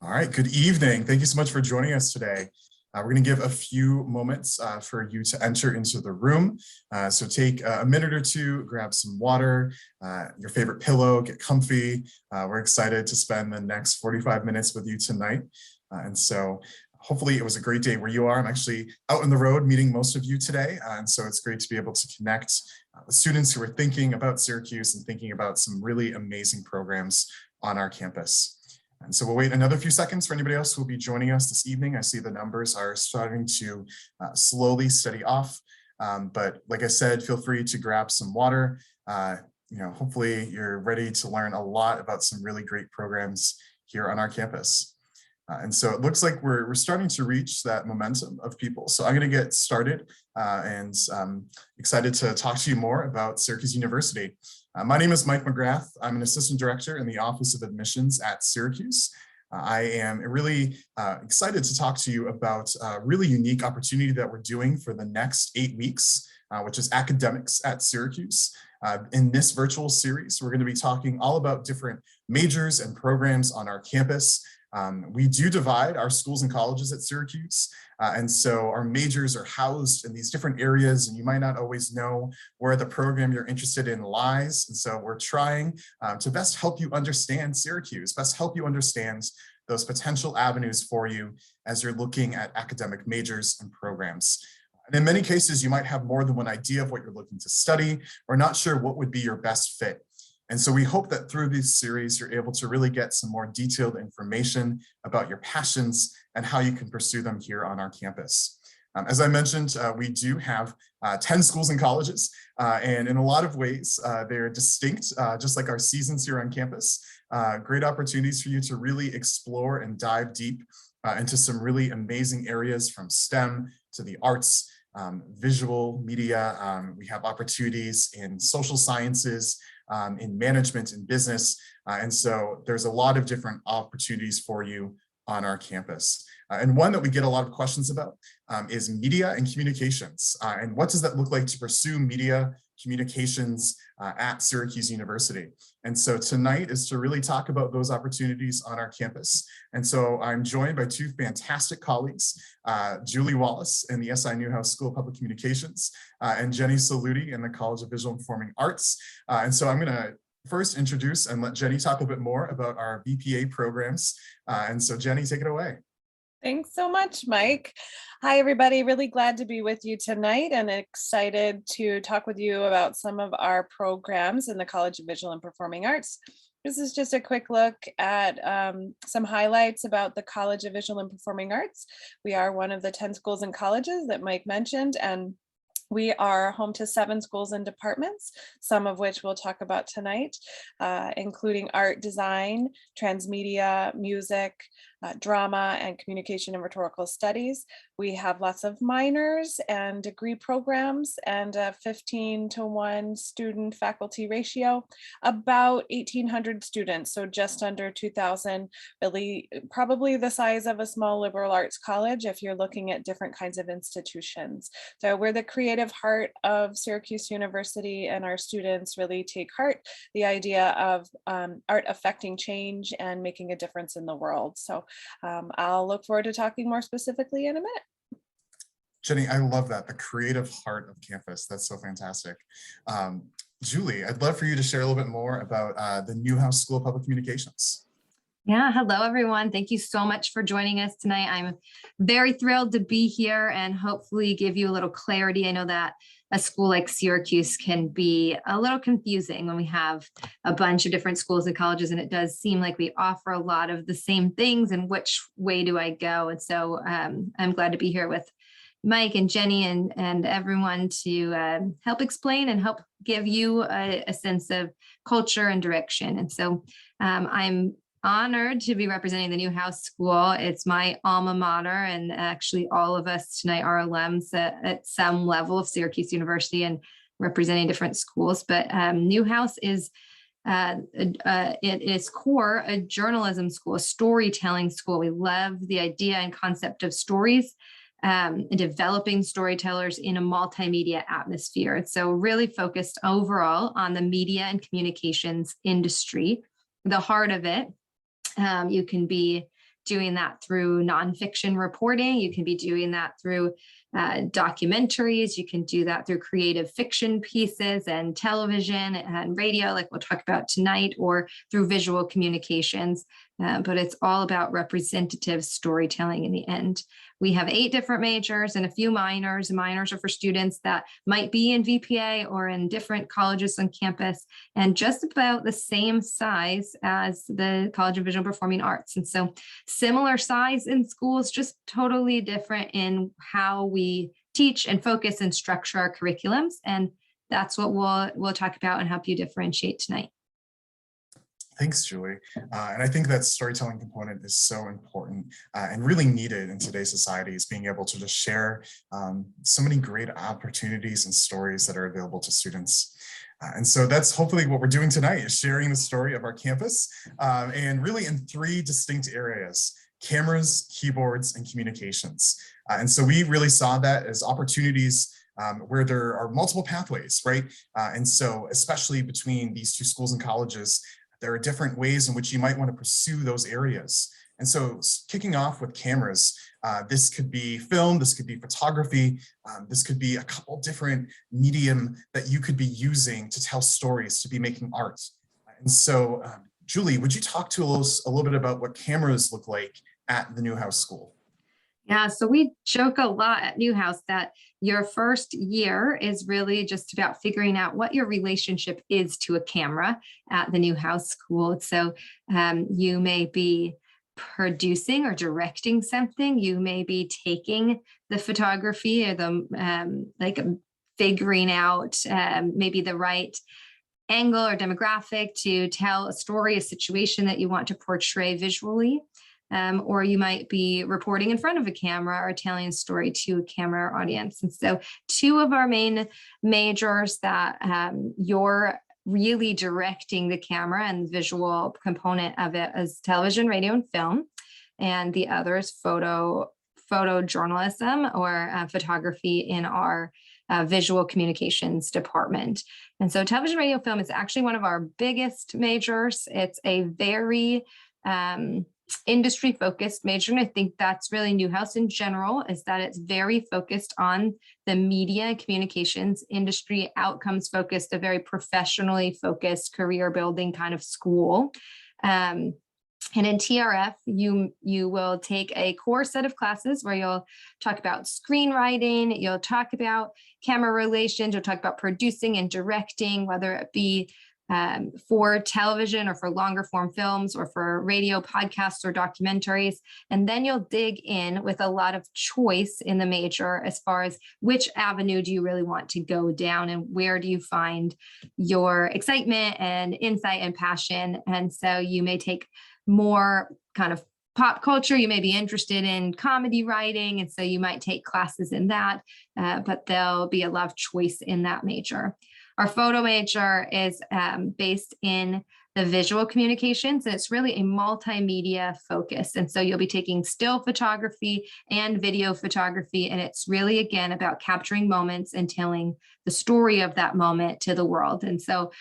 All right, good evening. Thank you so much for joining us today. We're going to give a few moments for you to enter into the room. So take a minute or two, grab some water, your favorite pillow, get comfy. We're excited to spend the next 45 minutes with you tonight. And so hopefully it was a great day where you are. I'm actually out on the road meeting most of you today. And so it's great to be able to connect with students who are thinking about Syracuse and thinking about some really amazing programs on our campus. And so we'll wait another few seconds for anybody else who will be joining us this evening. I see the numbers are starting to slowly steady off. But like I said, feel free to grab some water. Hopefully you're ready to learn a lot about some really great programs here on our campus. And so it looks like we're starting to reach that momentum of people. So I'm going to get started and excited to talk to you more about Syracuse University. My name is Mike McGrath. I'm an assistant director in the Office of Admissions at Syracuse. I am really excited to talk to you about a really unique opportunity that we're doing for the next 8 weeks, which is academics at Syracuse. In this virtual series, we're going to be talking all about different majors and programs on our campus. We do divide our schools and colleges at Syracuse, and so our majors are housed in these different areas, and you might not always know where the program you're interested in lies. And so we're trying to best help you understand Syracuse, best help you understand those potential avenues for you as you're looking at academic majors and programs. And in many cases, you might have more than one idea of what you're looking to study, or not sure what would be your best fit. And so we hope that through this series, you're able to really get some more detailed information about your passions and how you can pursue them here on our campus. As I mentioned, we do have 10 schools and colleges, and in a lot of ways, they're distinct, just like our seasons here on campus. Great opportunities for you to really explore and dive deep into some really amazing areas, from STEM to the arts, visual media. We have opportunities in social sciences, in management and business. And so there's a lot of different opportunities for you on our campus. And one that we get a lot of questions about is media and communications. And what does that look like to pursue media communications at Syracuse University? And so tonight is to really talk about those opportunities on our campus. And so I'm joined by two fantastic colleagues, Julie Wallace in the SI Newhouse School of Public Communications, and Jenny Saludi in the College of Visual and Performing Arts. And so I'm going to first introduce and let Jenny talk a bit more about our VPA programs. And so Jenny, take it away. Thanks so much, Mike. Hi, everybody. Really glad to be with you tonight and excited to talk with you about some of our programs in the College of Visual and Performing Arts. This is just a quick look at some highlights about the College of Visual and Performing Arts. We are one of the 10 schools and colleges that Mike mentioned, and we are home to 7 schools and departments, some of which we'll talk about tonight, including art, design, transmedia, music, drama, and communication and rhetorical studies. We have lots of minors and degree programs and a 15-to-1 student faculty ratio, about 1,800 students, so just under 2,000, really probably the size of a small liberal arts college if you're looking at different kinds of institutions. So we're the creative heart of Syracuse University, and our students really take heart the idea of art affecting change and making a difference in the world. So I'll look forward to talking more specifically in a minute. Jenny, I love that, the creative heart of campus. That's so fantastic. Julie, I'd love for you to share a little bit more about the Newhouse School of Public Communications. Yeah, hello, everyone. Thank you so much for joining us tonight. I'm very thrilled to be here and hopefully give you a little clarity. I know that a school like Syracuse can be a little confusing when we have a bunch of different schools and colleges, and it does seem like we offer a lot of the same things, and which way do I go? And so I'm glad to be here with Mike and Jenny and everyone to help explain and help give you a sense of culture and direction. And so I'm honored to be representing the Newhouse School. It's my alma mater, and actually all of us tonight are alums at some level of Syracuse University and representing different schools. But Newhouse is it is core a journalism school, a storytelling school. We love the idea and concept of stories, developing storytellers in a multimedia atmosphere. It's so really focused overall on the media and communications industry. The heart of it, you can be doing that through nonfiction reporting. You can be doing that through documentaries. You can do that through creative fiction pieces and television and radio, like we'll talk about tonight, or through visual communications. But it's all about representative storytelling in the end. We have 8 different majors and a few minors. Minors are for students that might be in VPA or in different colleges on campus, and just about the same size as the College of Visual and Performing Arts. And so similar size in schools, just totally different in how we teach and focus and structure our curriculums. And that's what we'll talk about and help you differentiate tonight. Thanks, Julie. And I think that storytelling component is so important and really needed in today's society, is being able to just share so many great opportunities and stories that are available to students. And so that's hopefully what we're doing tonight, is sharing the story of our campus, and really in 3 distinct areas: cameras, keyboards, and communications. And so we really saw that as opportunities where there are multiple pathways, right? And so especially between these 2 schools and colleges, there are different ways in which you might want to pursue those areas. And so kicking off with cameras, this could be film, this could be photography, this could be a couple different medium that you could be using to tell stories, to be making art. And so, Julie, would you talk to us a little bit about what cameras look like at the Newhouse School? Yeah, so we joke a lot at Newhouse that your first year is really just about figuring out what your relationship is to a camera at the Newhouse School. So you may be producing or directing something. You may be taking the photography or the figuring out maybe the right angle or demographic to tell a story, a situation that you want to portray visually. Or you might be reporting in front of a camera or telling a story to a camera audience. And so 2 of our main majors that you're really directing the camera and the visual component of it is television, radio, and film. And the other is photojournalism or photography in our visual communications department. And so television, radio, film is actually one of our biggest majors. It's a very industry focused major. And I think that's really Newhouse in general, is that it's very focused on the media and communications industry, outcomes focused, a very professionally focused career building kind of school. And in TRF, you will take a core set of classes where you'll talk about screenwriting, you'll talk about camera relations, you'll talk about producing and directing, whether it be for television or for longer form films or for radio podcasts or documentaries. And then you'll dig in with a lot of choice in the major as far as which avenue do you really want to go down and where do you find your excitement and insight and passion. And so you may take more kind of pop culture, you may be interested in comedy writing, and so you might take classes in that, but there'll be a lot of choice in that major. Our photo major is based in the visual communications, and it's really a multimedia focus. And so you'll be taking still photography and video photography, and it's really, again, about capturing moments and telling the story of that moment to the world. And so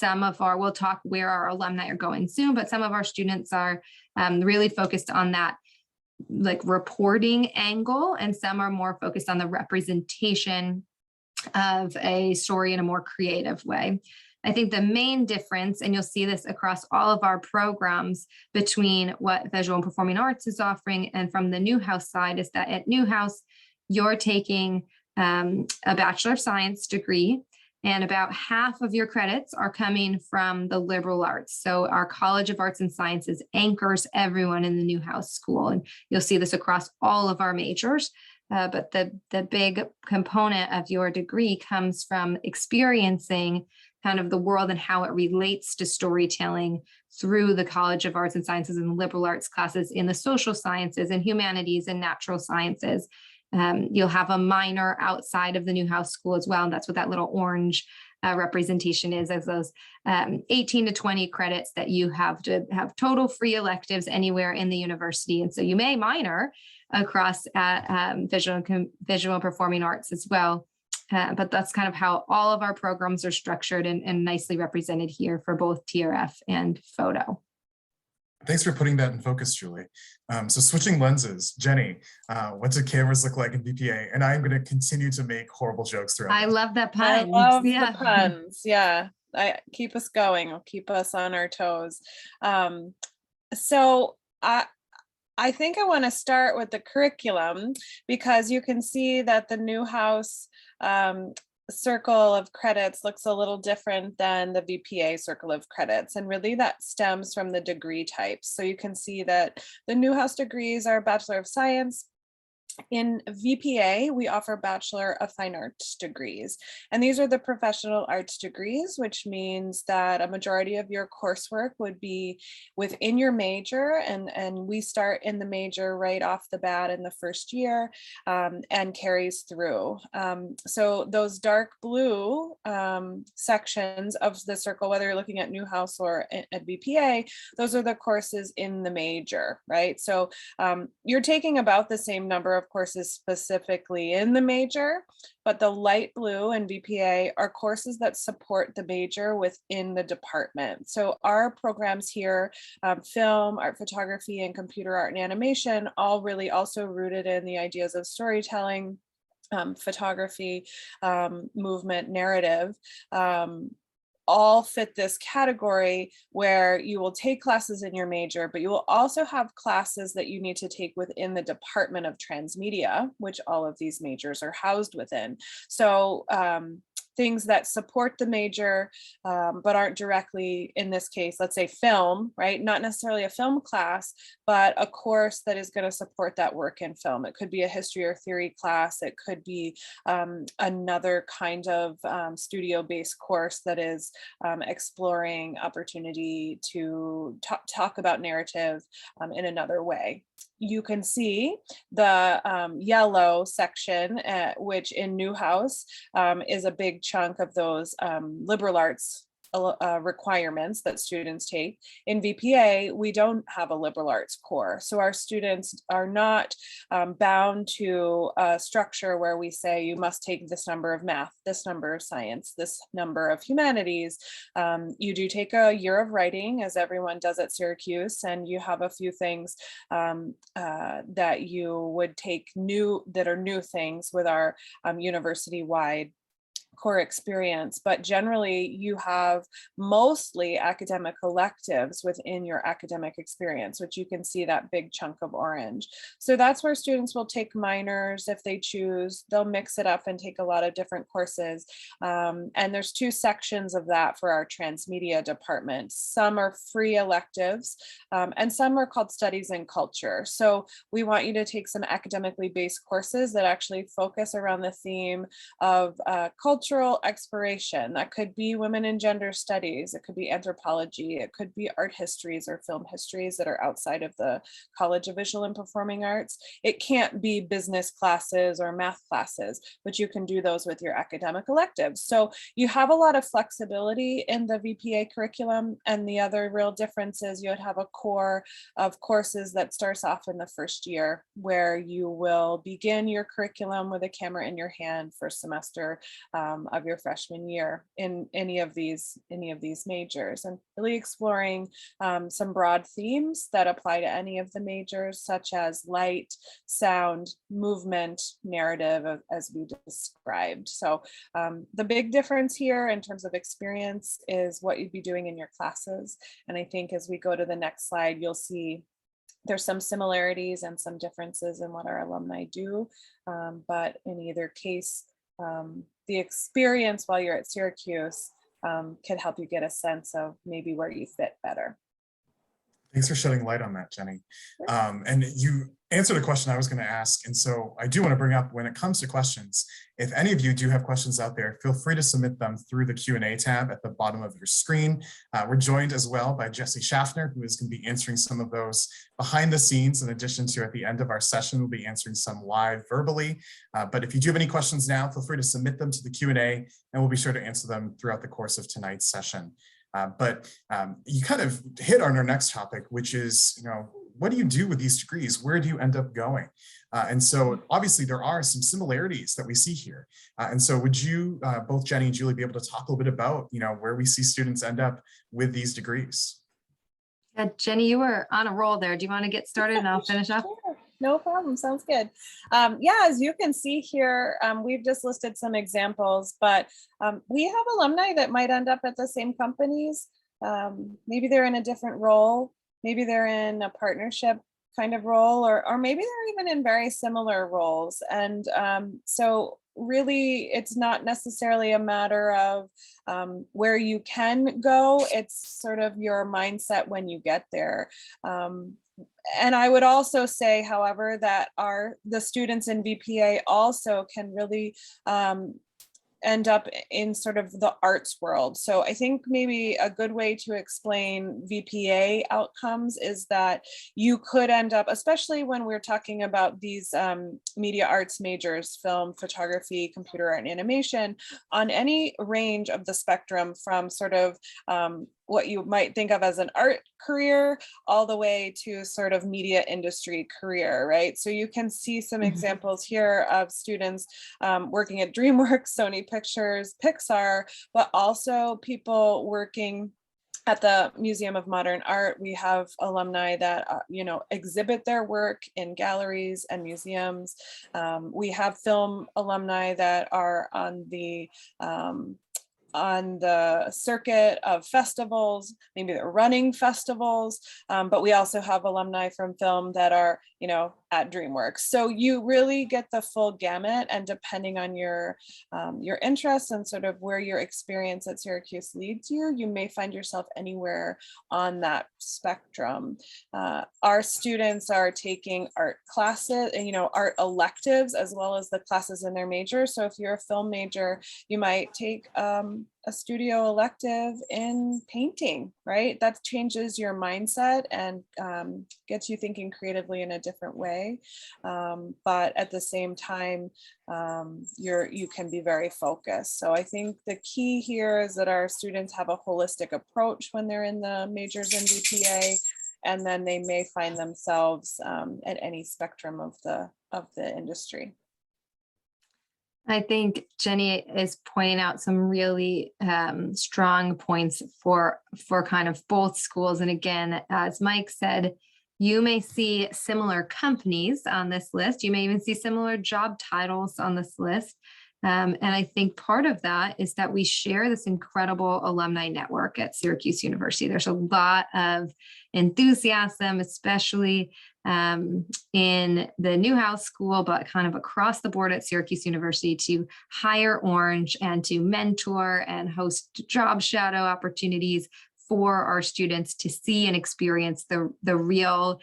we'll talk where our alumni are going soon, but some of our students are really focused on that like reporting angle, and some are more focused on the representation of a story in a more creative way. I think the main difference, and you'll see this across all of our programs between what Visual and Performing Arts is offering and from the Newhouse side, is that at Newhouse, you're taking a Bachelor of Science degree, and about half of your credits are coming from the liberal arts. So our College of Arts and Sciences anchors everyone in the Newhouse School, and you'll see this across all of our majors. But the big component of your degree comes from experiencing kind of the world and how it relates to storytelling through the College of Arts and Sciences and liberal arts classes in the social sciences and humanities and natural sciences. You'll have a minor outside of the Newhouse School as well, and that's what that little orange representation is, as those 18 to 20 credits that you have to have total free electives anywhere in the university. And so you may minor across at visual and performing arts as well. But that's kind of how all of our programs are structured and nicely represented here for both TRF and photo. Thanks for putting that in focus, Julie. So switching lenses, Jenny, what do cameras look like in VPA? And I'm going to continue to make horrible jokes throughout. I love that I pun. love Yeah. the puns. Yeah, keep us going. Will keep us on our toes. So I think I want to start with the curriculum, because you can see that the Newhouse circle of credits looks a little different than the VPA circle of credits. And really that stems from the degree types. So you can see that the Newhouse degrees are Bachelor of Science. In VPA, we offer Bachelor of Fine Arts degrees, and these are the professional arts degrees, which means that a majority of your coursework would be within your major, and we start in the major right off the bat in the first year, and carries through. So those dark blue sections of the circle, whether you're looking at Newhouse or at VPA, those are the courses in the major, right? So you're taking about the same number of courses specifically in the major, but the light blue and VPA are courses that support the major within the department. So our programs here, film, art photography, and computer art and animation, all really also rooted in the ideas of storytelling, photography, movement, narrative, all fit this category where you will take classes in your major, but you will also have classes that you need to take within the Department of Transmedia, which all of these majors are housed within. So things that support the major, but aren't directly, in this case, let's say film, right? Not necessarily a film class, but a course that is going to support that work in film. It could be a history or theory class. It could be another kind of studio-based course that is exploring opportunity to talk about narrative in another way. You can see the yellow section, which in Newhouse is a big chunk of those liberal arts requirements that students take. In VPA, we don't have a liberal arts core. So our students are not bound to a structure where we say you must take this number of math, this number of science, this number of humanities. You do take a year of writing, as everyone does at Syracuse, and you have a few things that you would take that are new things with our university-wide core experience, but generally you have mostly academic electives within your academic experience, which you can see that big chunk of orange. So that's where students will take minors if they choose. They'll mix it up and take a lot of different courses. And there's two sections of that for our transmedia department. Some are free electives and some are called studies and culture. So we want you to take some academically based courses that actually focus around the theme of cultural exploration. That could be women and gender studies, it could be anthropology, it could be art histories or film histories that are outside of the College of Visual and Performing Arts. It can't be business classes or math classes, but you can do those with your academic electives. So you have a lot of flexibility in the VPA curriculum, and the other real difference is you would have a core of courses that starts off in the first year, where you will begin your curriculum with a camera in your hand first semester of your freshman year in any of these majors, and really exploring some broad themes that apply to any of the majors, such as light, sound, movement, narrative, as we described. So the big difference here in terms of experience is what you'd be doing in your classes. And I think as we go to the next slide, you'll see there's some similarities and some differences in what our alumni do, but in either case, the experience while you're at Syracuse can help you get a sense of maybe where you fit better. Thanks for shedding light on that, Jenny. And you answered a question I was going to ask. And so I do want to bring up, when it comes to questions, if any of you do have questions out there, feel free to submit them through the Q&A tab at the bottom of your screen. We're joined as well by Jesse Schaffner, who is going to be answering some of those behind the scenes, in addition to at the end of our session, we'll be answering some live verbally. But if you do have any questions now, feel free to submit them to the Q&A, and we'll be sure to answer them throughout the course of tonight's session. But you kind of hit on our next topic, which is, what do you do with these degrees? Where do you end up going? And so obviously there are some similarities that we see here. And so would you, both Jenny and Julie, be able to talk a little bit about, where we see students end up with these degrees? Jenny, you were on a roll there. Do you want to get started and I'll finish up? Sure. No problem. Sounds good. Yeah, as you can see here, we've just listed some examples, but we have alumni that might end up at the same companies. Maybe they're in a different role. Maybe they're in a partnership kind of role, or maybe they're even in very similar roles. And so really, it's not necessarily a matter of where you can go. It's sort of your mindset when you get there. And I would also say, however, that the students in VPA also can really end up in sort of the arts world. So I think maybe a good way to explain VPA outcomes is that you could end up, especially when we're talking about these media arts majors, film, photography, computer art, and animation, on any range of the spectrum from sort of what you might think of as an art career all the way to sort of media industry career, right? So you can see some examples here of students working at DreamWorks, Sony Pictures, Pixar, but also people working at the Museum of Modern Art. We have alumni that exhibit their work in galleries and museums. We have film alumni that are on the circuit of festivals, maybe they're running festivals, but we also have alumni from film that are, at DreamWorks. So you really get the full gamut, and depending on your interests and sort of where your experience at Syracuse leads you, you may find yourself anywhere on that spectrum. Our students are taking art classes, art electives, as well as the classes in their major. So if you're a film major, you might take a studio elective in painting, right? That changes your mindset and gets you thinking creatively in a different way. But at the same time, you can be very focused. So I think the key here is that our students have a holistic approach when they're in the majors in VPA, and then they may find themselves at any spectrum of the industry. I think Jenny is pointing out some really strong points for kind of both schools. And again, as Mike said, you may see similar companies on this list. You may even see similar job titles on this list. And I think part of that is that we share this incredible alumni network at Syracuse University. There's a lot of enthusiasm, especially in the Newhouse School, but kind of across the board at Syracuse University, to hire Orange and to mentor and host job shadow opportunities for our students to see and experience the real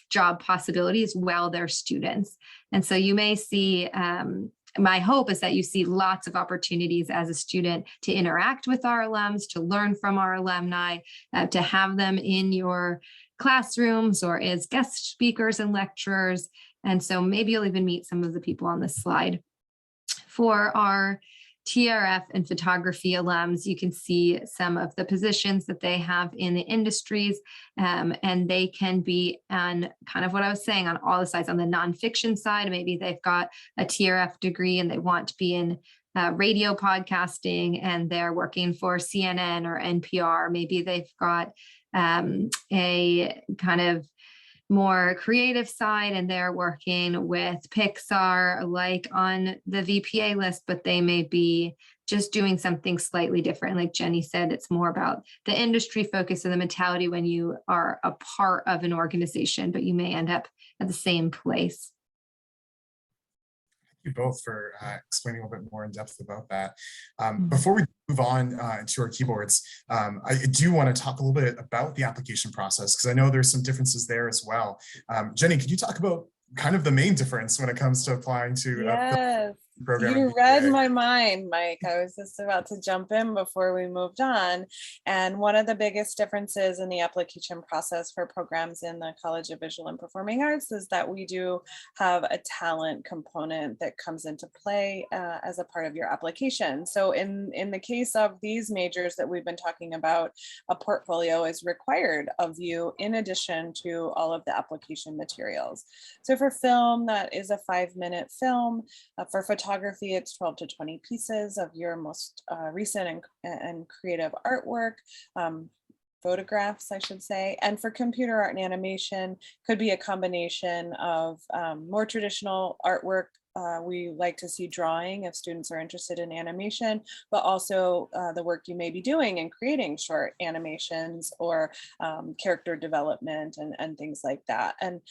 job possibilities while they're students. And so you may see, my hope is that you see lots of opportunities as a student to interact with our alums, to learn from our alumni, to have them in your classrooms or as guest speakers and lecturers. And so maybe you'll even meet some of the people on this slide. For our TRF and photography alums, you can see some of the positions that they have in the industries, and they can be on kind of what I was saying on all the sides. On the nonfiction side, maybe they've got a TRF degree and they want to be in radio podcasting and they're working for CNN or NPR. Maybe they've got a kind of more creative side and they're working with Pixar, like on the VPA list, but they may be just doing something slightly different. Like Jenny said, it's more about the industry focus and the mentality when you are a part of an organization, but you may end up at the same place. You both for explaining a little bit more in depth about that. Before we move on to our keyboards, I do want to talk a little bit about the application process, because I know there's some differences there as well. Jenny, could you talk about kind of the main difference when it comes to applying to Yes. program? You read my mind, Mike. I was just about to jump in before we moved on. And one of the biggest differences in the application process for programs in the College of Visual and Performing Arts is that we do have a talent component that comes into play as a part of your application. So in the case of these majors that we've been talking about, a portfolio is required of you in addition to all of the application materials. So for film, that is a 5-minute film. For photography, it's 12 to 20 pieces of your most recent and creative artwork. photographs, I should say. And for computer art and animation, could be a combination of more traditional artwork. We like to see drawing if students are interested in animation, but also the work you may be doing in creating short animations or character development and things like that. And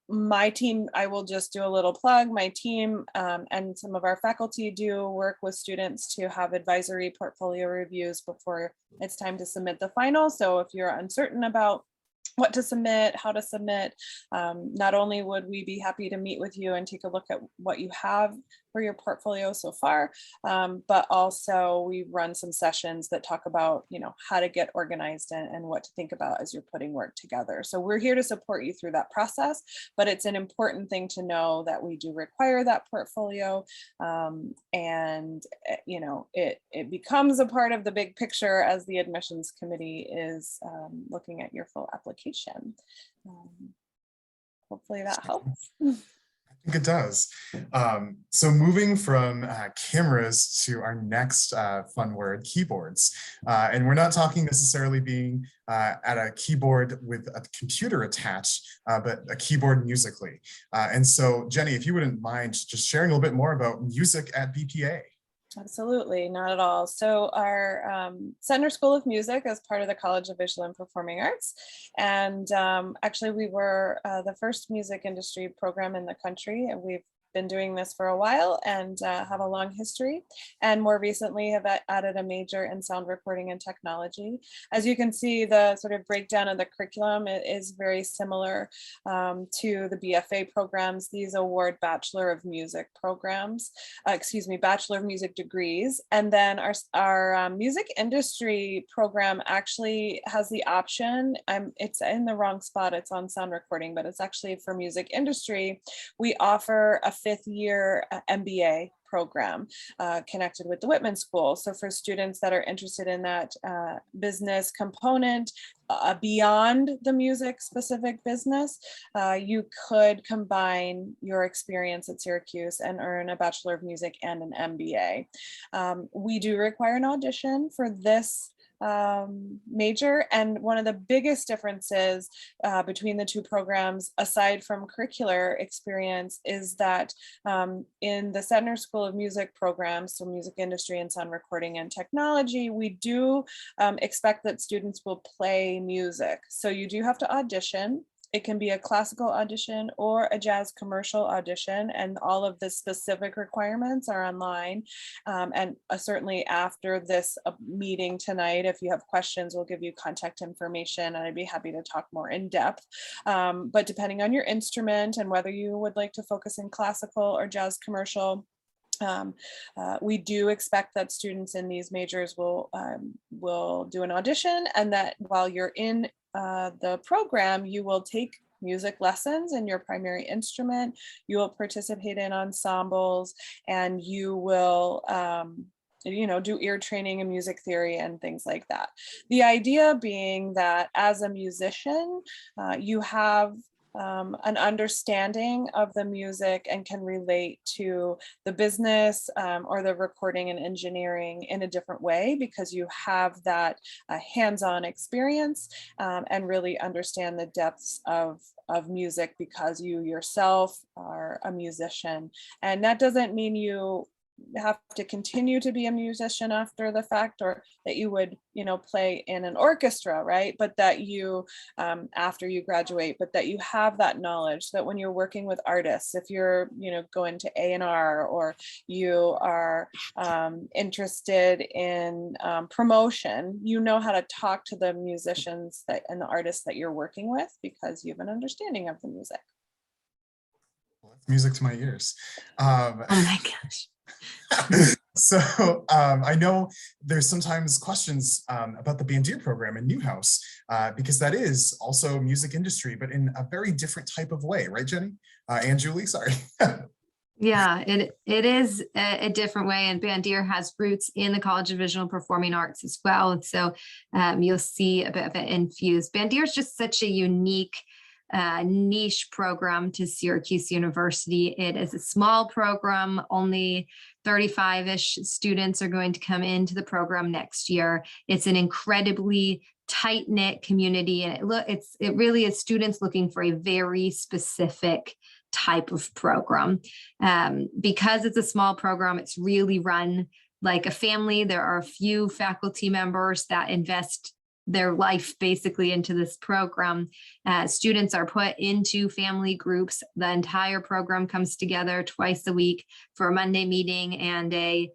my team, I will just do a little plug, my team and some of our faculty do work with students to have advisory portfolio reviews before it's time to submit the final. So if you're uncertain about what to submit, how to submit, not only would we be happy to meet with you and take a look at what you have for your portfolio so far, but also we run some sessions that talk about, how to get organized and what to think about as you're putting work together. So we're here to support you through that process, but it's an important thing to know that we do require that portfolio, and it becomes a part of the big picture as the admissions committee is looking at your full application. Hopefully that helps. I think it does. So moving from cameras to our next fun word, keyboards. And we're not talking necessarily being at a keyboard with a computer attached, but a keyboard musically. And so Jenny, if you wouldn't mind just sharing a little bit more about music at BPA. Absolutely, not at all. So our Center School of Music is part of the College of Visual and Performing Arts. And actually we were the first music industry program in the country, and we've been doing this for a while and have a long history, and more recently have added a major in sound recording and technology. As you can see, the sort of breakdown of the curriculum is very similar to the BFA programs. These award Bachelor of Music programs, Bachelor of Music degrees. And then our music industry program actually has the option, it's in the wrong spot, it's on sound recording, but it's actually for music industry. We offer a 5th year MBA program connected with the Whitman School. So for students that are interested in that business component beyond the music specific business, you could combine your experience at Syracuse and earn a Bachelor of Music and an MBA. We do require an audition for this major, and one of the biggest differences between the two programs, aside from curricular experience, is that in the Center School of Music programs, so music industry and sound recording and technology, we do expect that students will play music. So you do have to audition. It can be a classical audition or a jazz commercial audition, and all of the specific requirements are online. And certainly after this meeting tonight, if you have questions, we'll give you contact information, and I'd be happy to talk more in depth. But depending on your instrument and whether you would like to focus in classical or jazz commercial, we do expect that students in these majors will do an audition, and that while you're in the program, you will take music lessons in your primary instrument, you will participate in ensembles, and you will do ear training and music theory and things like that. The idea being that as a musician, you have an understanding of the music and can relate to the business or the recording and engineering in a different way, because you have that hands-on experience and really understand the depths of music because you yourself are a musician. And that doesn't mean you have to continue to be a musician after the fact, or that you would play in an orchestra, right? But that you after you graduate, but that you have that knowledge, that when you're working with artists, if you're going to A&R, or you are interested in promotion, you know how to talk to the musicians and the artists that you're working with, because you have an understanding of the music. Well, that's music to my ears. Oh my gosh. So I know there's sometimes questions about the Bandier program in Newhouse, because that is also music industry, but in a very different type of way, right, Jenny? And Julie, sorry. Yeah, it is a different way, and Bandier has roots in the College of Visual and Performing Arts as well. And so you'll see a bit of it infused. Bandier is just such a unique niche program to Syracuse University. It is a small program, only 35-ish students are going to come into the program next year. It's an incredibly tight-knit community, and it really is students looking for a very specific type of program. Because it's a small program, it's really run like a family. There are a few faculty members that invest their life basically into this program. Students are put into family groups. The entire program comes together twice a week for a Monday meeting and a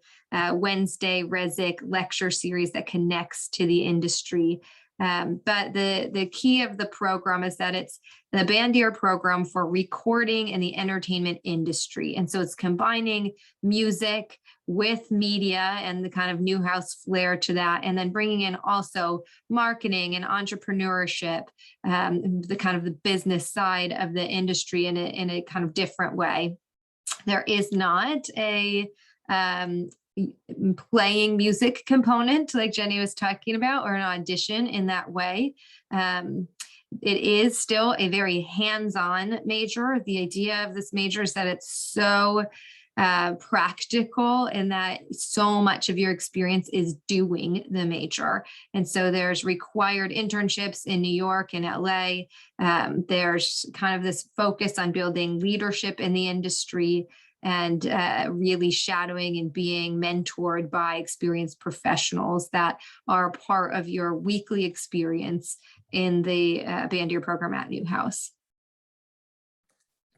Wednesday Resic lecture series that connects to the industry. But the key of the program is that it's the Bandier program for recording in the entertainment industry. And so it's combining music with media and the kind of Newhouse flair to that, and then bringing in also marketing and entrepreneurship, the kind of the business side of the industry in a kind of different way. There is not a playing music component like Jenny was talking about, or an audition in that way. It is still a very hands-on major. The idea of this major is that it's so practical, and that so much of your experience is doing the major. And so there's required internships in New York and LA. There's kind of this focus on building leadership in the industry, and really shadowing and being mentored by experienced professionals that are part of your weekly experience in the Bandier program at Newhouse.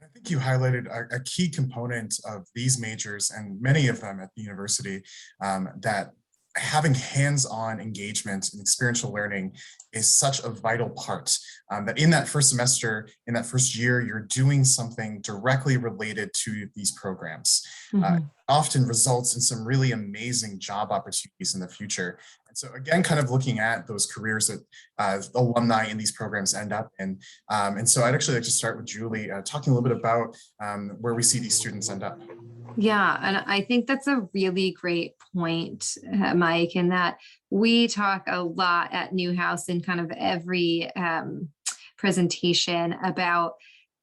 I think you highlighted a key component of these majors, and many of them at the university, that having hands-on engagement and experiential learning is such a vital part, that in that first semester, in that first year, you're doing something directly related to these programs. Often results in some really amazing job opportunities in the future. And so again, kind of looking at those careers that alumni in these programs end up in. And so I'd actually like to start with Julie, talking a little bit about where we see these students end up. Yeah, and I think that's a really great point, Mike, in that we talk a lot at Newhouse in kind of every presentation about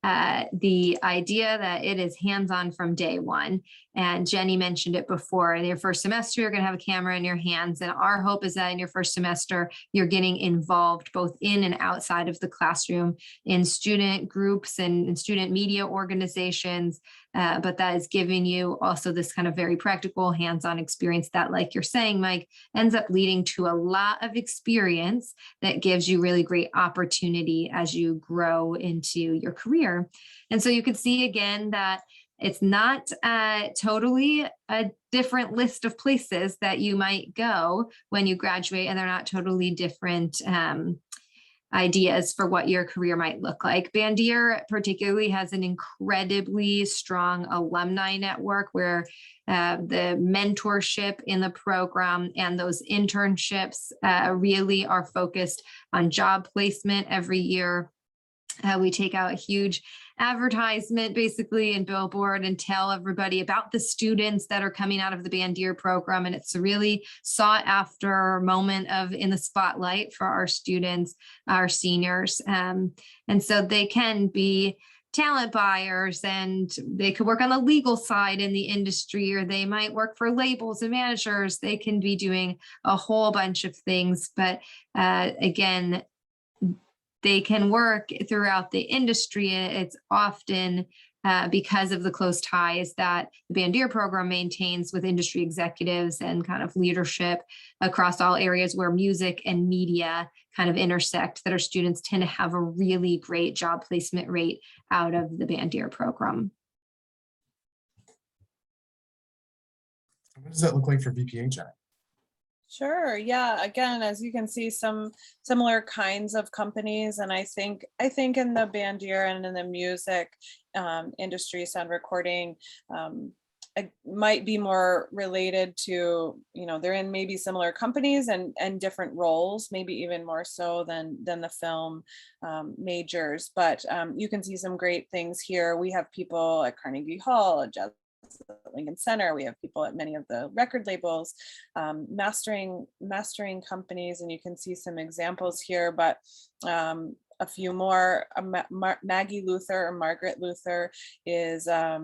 the idea that it is hands-on from day one. And Jenny mentioned it before. In your first semester, you're going to have a camera in your hands. And our hope is that in your first semester, you're getting involved both in and outside of the classroom in student groups and student media organizations. But that is giving you also this kind of very practical hands-on experience that, like you're saying, Mike, ends up leading to a lot of experience that gives you really great opportunity as you grow into your career. And so you can see again that it's not totally a different list of places that you might go when you graduate, and they're not totally different ideas for what your career might look like. Bandier particularly has an incredibly strong alumni network where the mentorship in the program and those internships really are focused on job placement every year. We take out a huge advertisement basically and billboard and tell everybody about the students that are coming out of the Bandier program. And it's a really sought after moment of in the spotlight for our students, our seniors. And so they can be talent buyers, and they could work on the legal side in the industry, or they might work for labels and managers. They can be doing a whole bunch of things. But again, they can work throughout the industry. It's often because of the close ties that the Bandier program maintains with industry executives and kind of leadership across all areas where music and media kind of intersect, that our students tend to have a really great job placement rate out of the Bandier program. What does that look like for VPA, Jenny? Sure. Yeah. Again, as you can see, some similar kinds of companies, and I think in the Bandier and in the music industry, sound recording, it might be more related to, they're in maybe similar companies and different roles, maybe even more so than the film majors. But you can see some great things here. We have people at Carnegie Hall, at Jazz at Lincoln Center. We have people at many of the record labels, mastering companies, and you can see some examples here. But a few more. Maggie Luther or Margaret Luther is a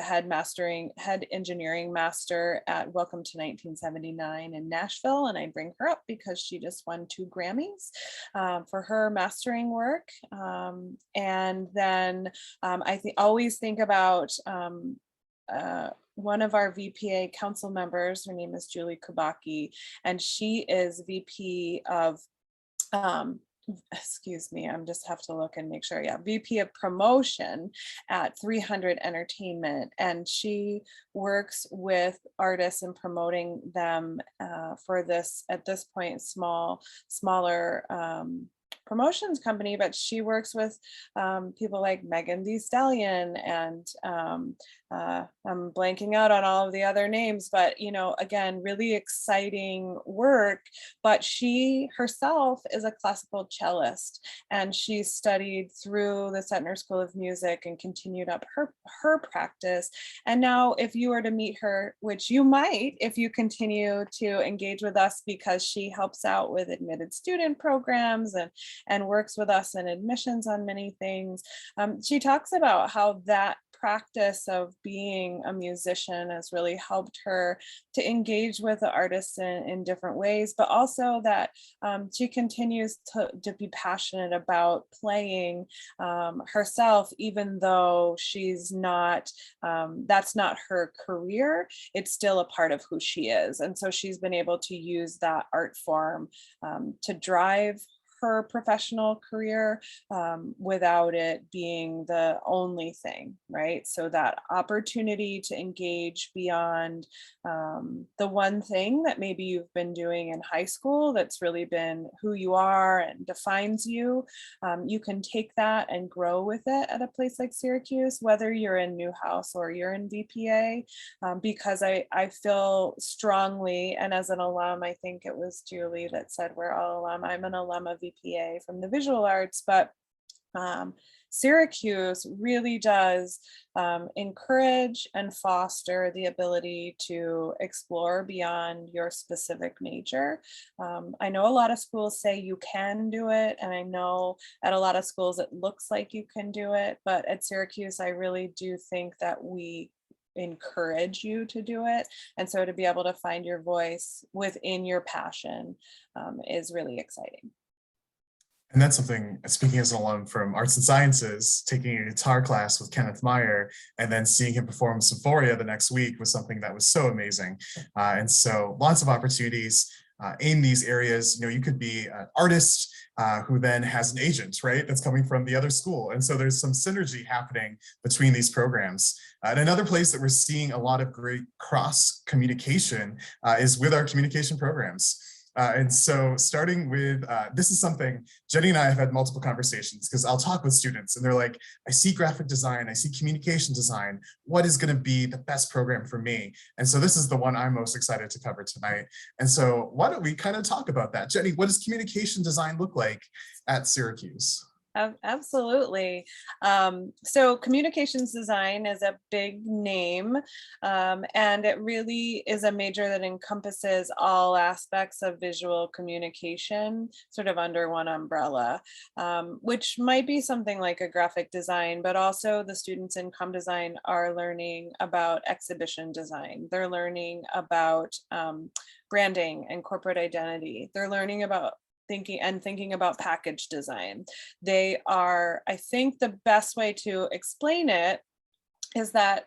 head engineering master at Welcome to 1979 in Nashville, and I bring her up because she just won 2 Grammys for her mastering work. And then I always think about one of our VPA council members. Her name is Julie Kubaki, and she is VP of excuse me, I'm just have to look and make sure. Yeah, VP of promotion at 300 Entertainment, and she works with artists and promoting them for this, at this point, smaller promotions company, but she works with people like Megan Thee Stallion, and I'm blanking out on all of the other names, but again, really exciting work. But she herself is a classical cellist, and she studied through the Setner School of Music and continued up her practice. And now if you were to meet her, which you might if you continue to engage with us, because she helps out with admitted student programs and works with us in admissions on many things. She talks about how that practice of being a musician has really helped her to engage with the artists in different ways, but also that she continues to be passionate about playing herself, even though she's not, that's not her career. It's still a part of who she is. And so she's been able to use that art form to drive her professional career without it being the only thing, right? So that opportunity to engage beyond the one thing that maybe you've been doing in high school that's really been who you are and defines you, you can take that and grow with it at a place like Syracuse, whether you're in Newhouse or you're in VPA, because I feel strongly, and as an alum, I think it was Julie that said we're all alum. I'm an alum of VPA from the visual arts, but Syracuse really does encourage and foster the ability to explore beyond your specific major. I know a lot of schools say you can do it, and I know at a lot of schools it looks like you can do it, but at Syracuse, I really do think that we encourage you to do it. And so to be able to find your voice within your passion is really exciting. And that's something, speaking as an alum from Arts and Sciences, taking a guitar class with Kenneth Meyer and then seeing him perform Symphoria the next week was something that was so amazing. And so lots of opportunities in these areas. You could be an artist who then has an agent, right? That's coming from the other school. And so there's some synergy happening between these programs. And another place that we're seeing a lot of great cross communication is with our communication programs. And so starting with, this is something, Jenny and I have had multiple conversations, because I'll talk with students and they're like, I see graphic design, I see communication design. What is going to be the best program for me? And so this is the one I'm most excited to cover tonight. And so why don't we kind of talk about that? Jenny, what does communication design look like at Syracuse? Absolutely. So communications design is a big name, and it really is a major that encompasses all aspects of visual communication sort of under one umbrella, which might be something like a graphic design, but also the students in comm design are learning about exhibition design. They're learning about branding and corporate identity. They're learning about thinking about package design. They are, I think the best way to explain it is that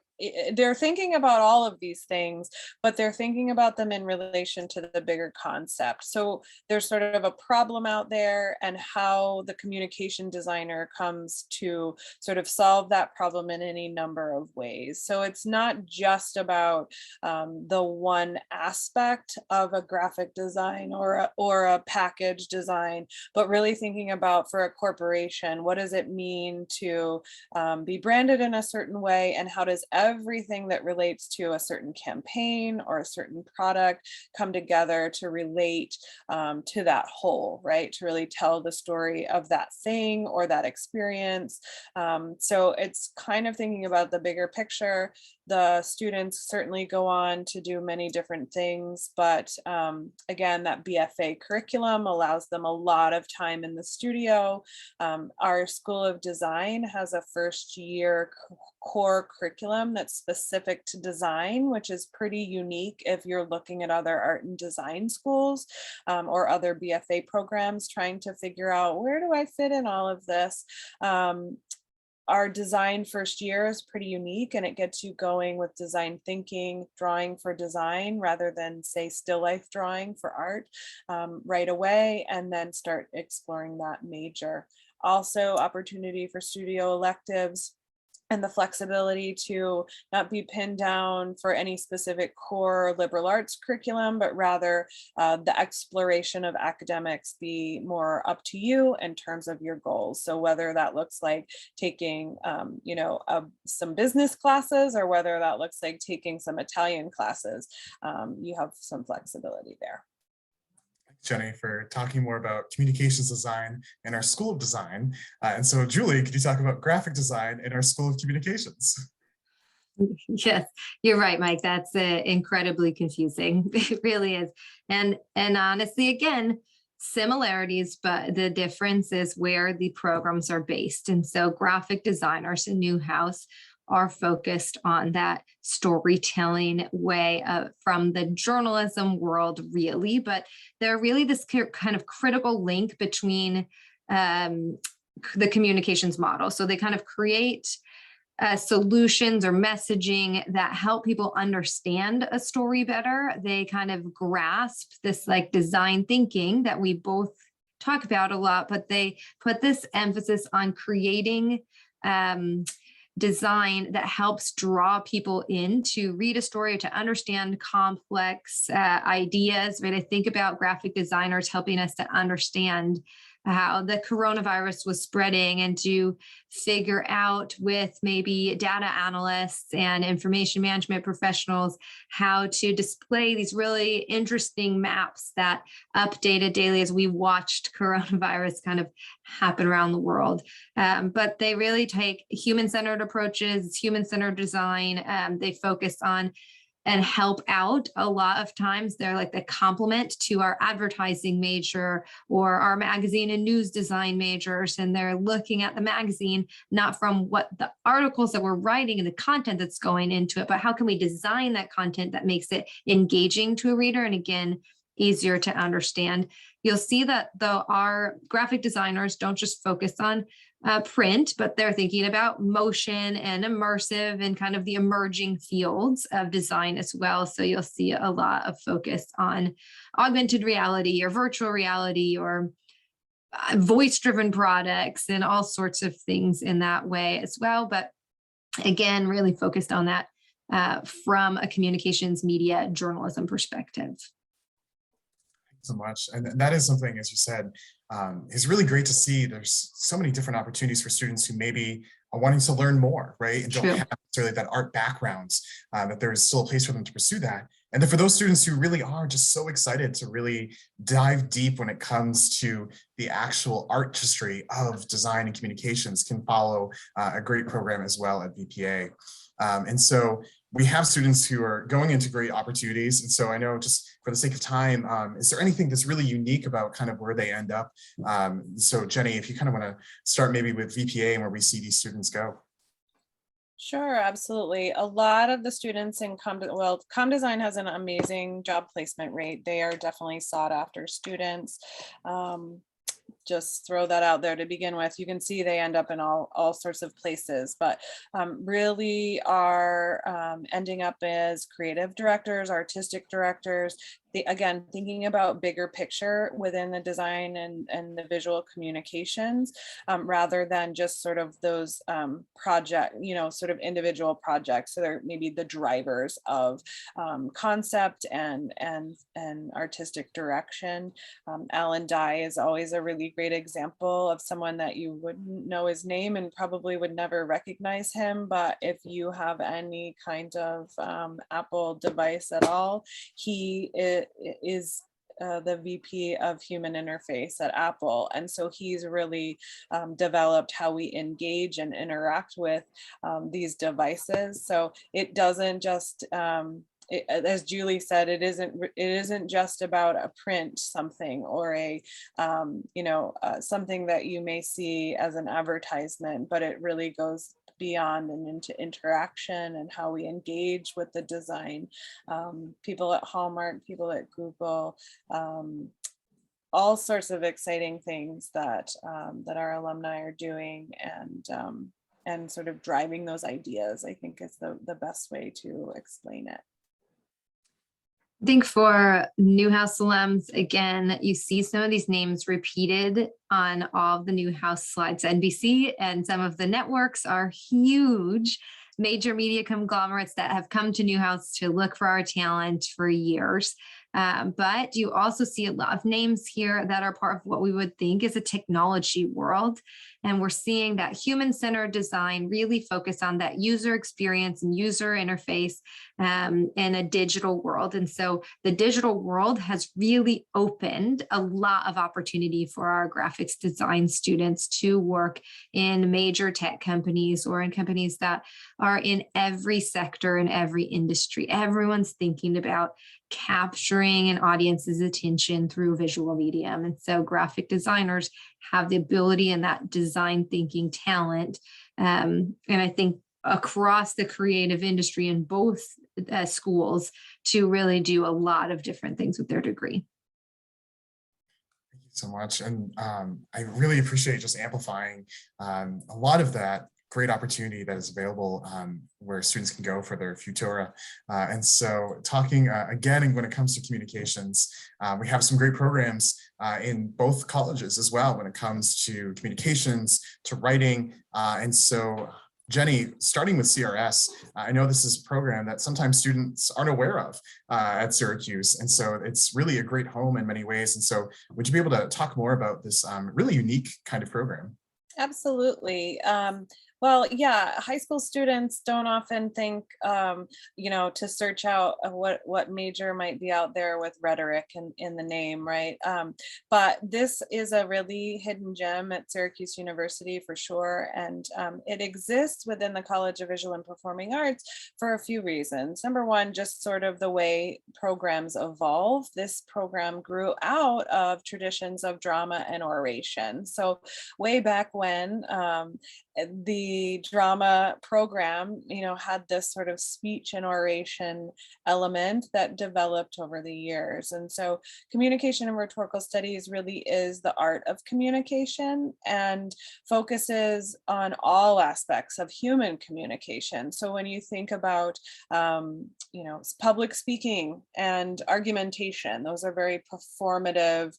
they're thinking about all of these things, but they're thinking about them in relation to the bigger concept. So there's sort of a problem out there, and how the communication designer comes to sort of solve that problem in any number of ways. So it's not just about the one aspect of a graphic design or a package design, but really thinking about, for a corporation, what does it mean to be branded in a certain way, and how does everything that relates to a certain campaign or a certain product come together to relate to that whole, right? To really tell the story of that thing or that experience. So it's kind of thinking about the bigger picture, The students certainly go on to do many different things, but again, that BFA curriculum allows them a lot of time in the studio. Our School of Design has a first year core curriculum that's specific to design, which is pretty unique if you're looking at other art and design schools or other BFA programs trying to figure out, where do I fit in all of this? Our design first year is pretty unique, and it gets you going with design thinking, drawing for design, rather than say still life drawing for art right away, and then start exploring that major. Also, opportunity for studio electives and the flexibility to not be pinned down for any specific core liberal arts curriculum, but rather the exploration of academics be more up to you in terms of your goals. So whether that looks like taking, some business classes, or whether that looks like taking some Italian classes, you have some flexibility there. Jenny, for talking more about communications design in our School of Design. And so Julie, could you talk about graphic design in our School of Communications? Yes, you're right, Mike. That's incredibly confusing. It really is. And honestly, again, similarities, but the difference is where the programs are based. And so graphic designers in Newhouse are focused on that storytelling way from the journalism world, really, but they're really this kind of critical link between the communications model. So they kind of create solutions or messaging that help people understand a story better. They kind of grasp this like design thinking that we both talk about a lot, but they put this emphasis on creating design that helps draw people in to read a story, to understand complex ideas. Right? I think about graphic designers helping us to understand how the coronavirus was spreading, and to figure out with maybe data analysts and information management professionals how to display these really interesting maps that updated daily as we watched coronavirus kind of happen around the world. But they really take human-centered approaches, human-centered design. They focus on and help out. A lot of times they're like the complement to our advertising major or our magazine and news design majors. And they're looking at the magazine, not from what the articles that we're writing and the content that's going into it, but how can we design that content that makes it engaging to a reader? And again, easier to understand. You'll see that though our graphic designers don't just focus on print, but they're thinking about motion and immersive and kind of the emerging fields of design as well. So you'll see a lot of focus on augmented reality or virtual reality or voice-driven products and all sorts of things in that way as well. But again, really focused on that from a communications media journalism perspective. So much. And that is something, as you said, is really great to see. There's so many different opportunities for students who maybe are wanting to learn more, right? And don't have necessarily that art backgrounds, that there is still a place for them to pursue that. And then for those students who really are just so excited to really dive deep when it comes to the actual artistry of design and communications, can follow a great program as well at VPA. And so we have students who are going into great opportunities. And so I know, just for the sake of time, is there anything that's really unique about kind of where they end up? So Jenny, if you kind of want to start maybe with VPA and where we see these students go. Sure, absolutely. A lot of the students in ComDesign has an amazing job placement rate. They are definitely sought after students. Just throw that out there to begin with. You can see they end up in all sorts of places, but really are ending up as creative directors, artistic directors. Again, thinking about bigger picture within the design and the visual communications, rather than just sort of those project, sort of individual projects. So they're maybe the drivers of concept and artistic direction. Alan Dye is always a really great example of someone that you wouldn't know his name and probably would never recognize him. But if you have any kind of Apple device at all, he is the VP of human interface at Apple. And so he's really developed how we engage and interact with these devices. So it doesn't just, as Julie said, it isn't just about a print something or a something that you may see as an advertisement, but it really goes beyond and into interaction and how we engage with the design. People at Hallmark, people at Google, all sorts of exciting things that that our alumni are doing, and sort of driving those ideas, I think is the best way to explain it. I think for Newhouse alums, again, you see some of these names repeated on all of the Newhouse slides. NBC and some of the networks are huge major media conglomerates that have come to Newhouse to look for our talent for years. But you also see a lot of names here that are part of what we would think is a technology world. And we're seeing that human-centered design really focus on that user experience and user interface in a digital world. And so the digital world has really opened a lot of opportunity for our graphics design students to work in major tech companies or in companies that are in every sector and every industry. Everyone's thinking about capturing an audience's attention through visual medium. And so graphic designers have the ability and that design thinking talent. And I think across the creative industry in both schools to really do a lot of different things with their degree. Thank you so much. And I really appreciate just amplifying a lot of that great opportunity that is available where students can go for their Futura. And so talking again, when it comes to communications, we have some great programs in both colleges as well when it comes to communications, to writing. And so Jenny, starting with CRS, I know this is a program that sometimes students aren't aware of at Syracuse. And so it's really a great home in many ways. And so would you be able to talk more about this really unique kind of program? Absolutely. Well, yeah, high school students don't often think, to search out what major might be out there with rhetoric in the name, right? But this is a really hidden gem at Syracuse University for sure. And it exists within the College of Visual and Performing Arts for a few reasons. Number one, just sort of the way programs evolve. This program grew out of traditions of drama and oration. So way back when, the drama program, had this sort of speech and oration element that developed over the years. And so communication and rhetorical studies really is the art of communication and focuses on all aspects of human communication. So when you think about, public speaking and argumentation, those are very performative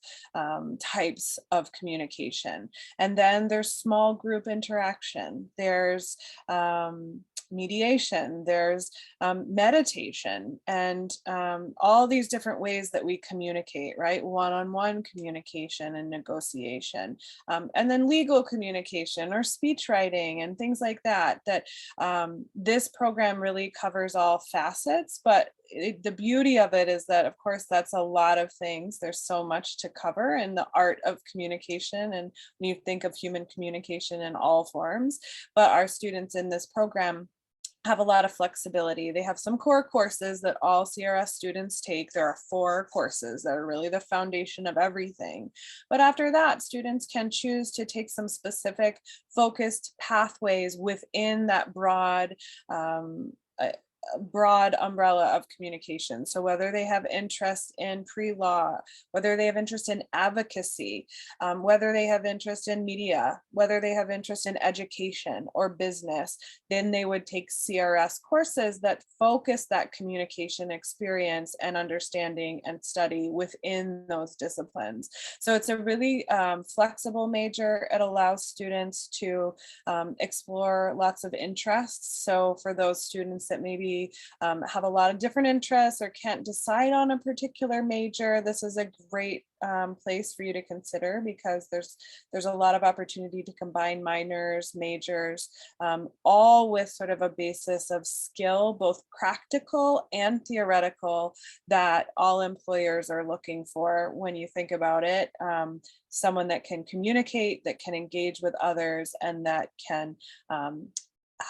types of communication. And then there's small group interaction. There's mediation, there's meditation, and all these different ways that we communicate, right? One-on-one communication and negotiation, and then legal communication or speech writing and things like that, this program really covers all facets. But the beauty of it is that, of course, that's a lot of things. There's so much to cover in the art of communication. And when you think of human communication in all forms, but our students in this program have a lot of flexibility. They have some core courses that all CRS students take. There are 4 courses that are really the foundation of everything. But after that, students can choose to take some specific focused pathways within that broad umbrella of communication. So whether they have interest in pre-law, whether they have interest in advocacy, whether they have interest in media, whether they have interest in education or business, then they would take CRS courses that focus that communication experience and understanding and study within those disciplines. So it's a really flexible major. It allows students to explore lots of interests. So for those students that maybe maybe have a lot of different interests or can't decide on a particular major, this is a great place for you to consider, because there's a lot of opportunity to combine minors, majors, all with sort of a basis of skill, both practical and theoretical, that all employers are looking for when you think about it. Someone that can communicate, that can engage with others, and that can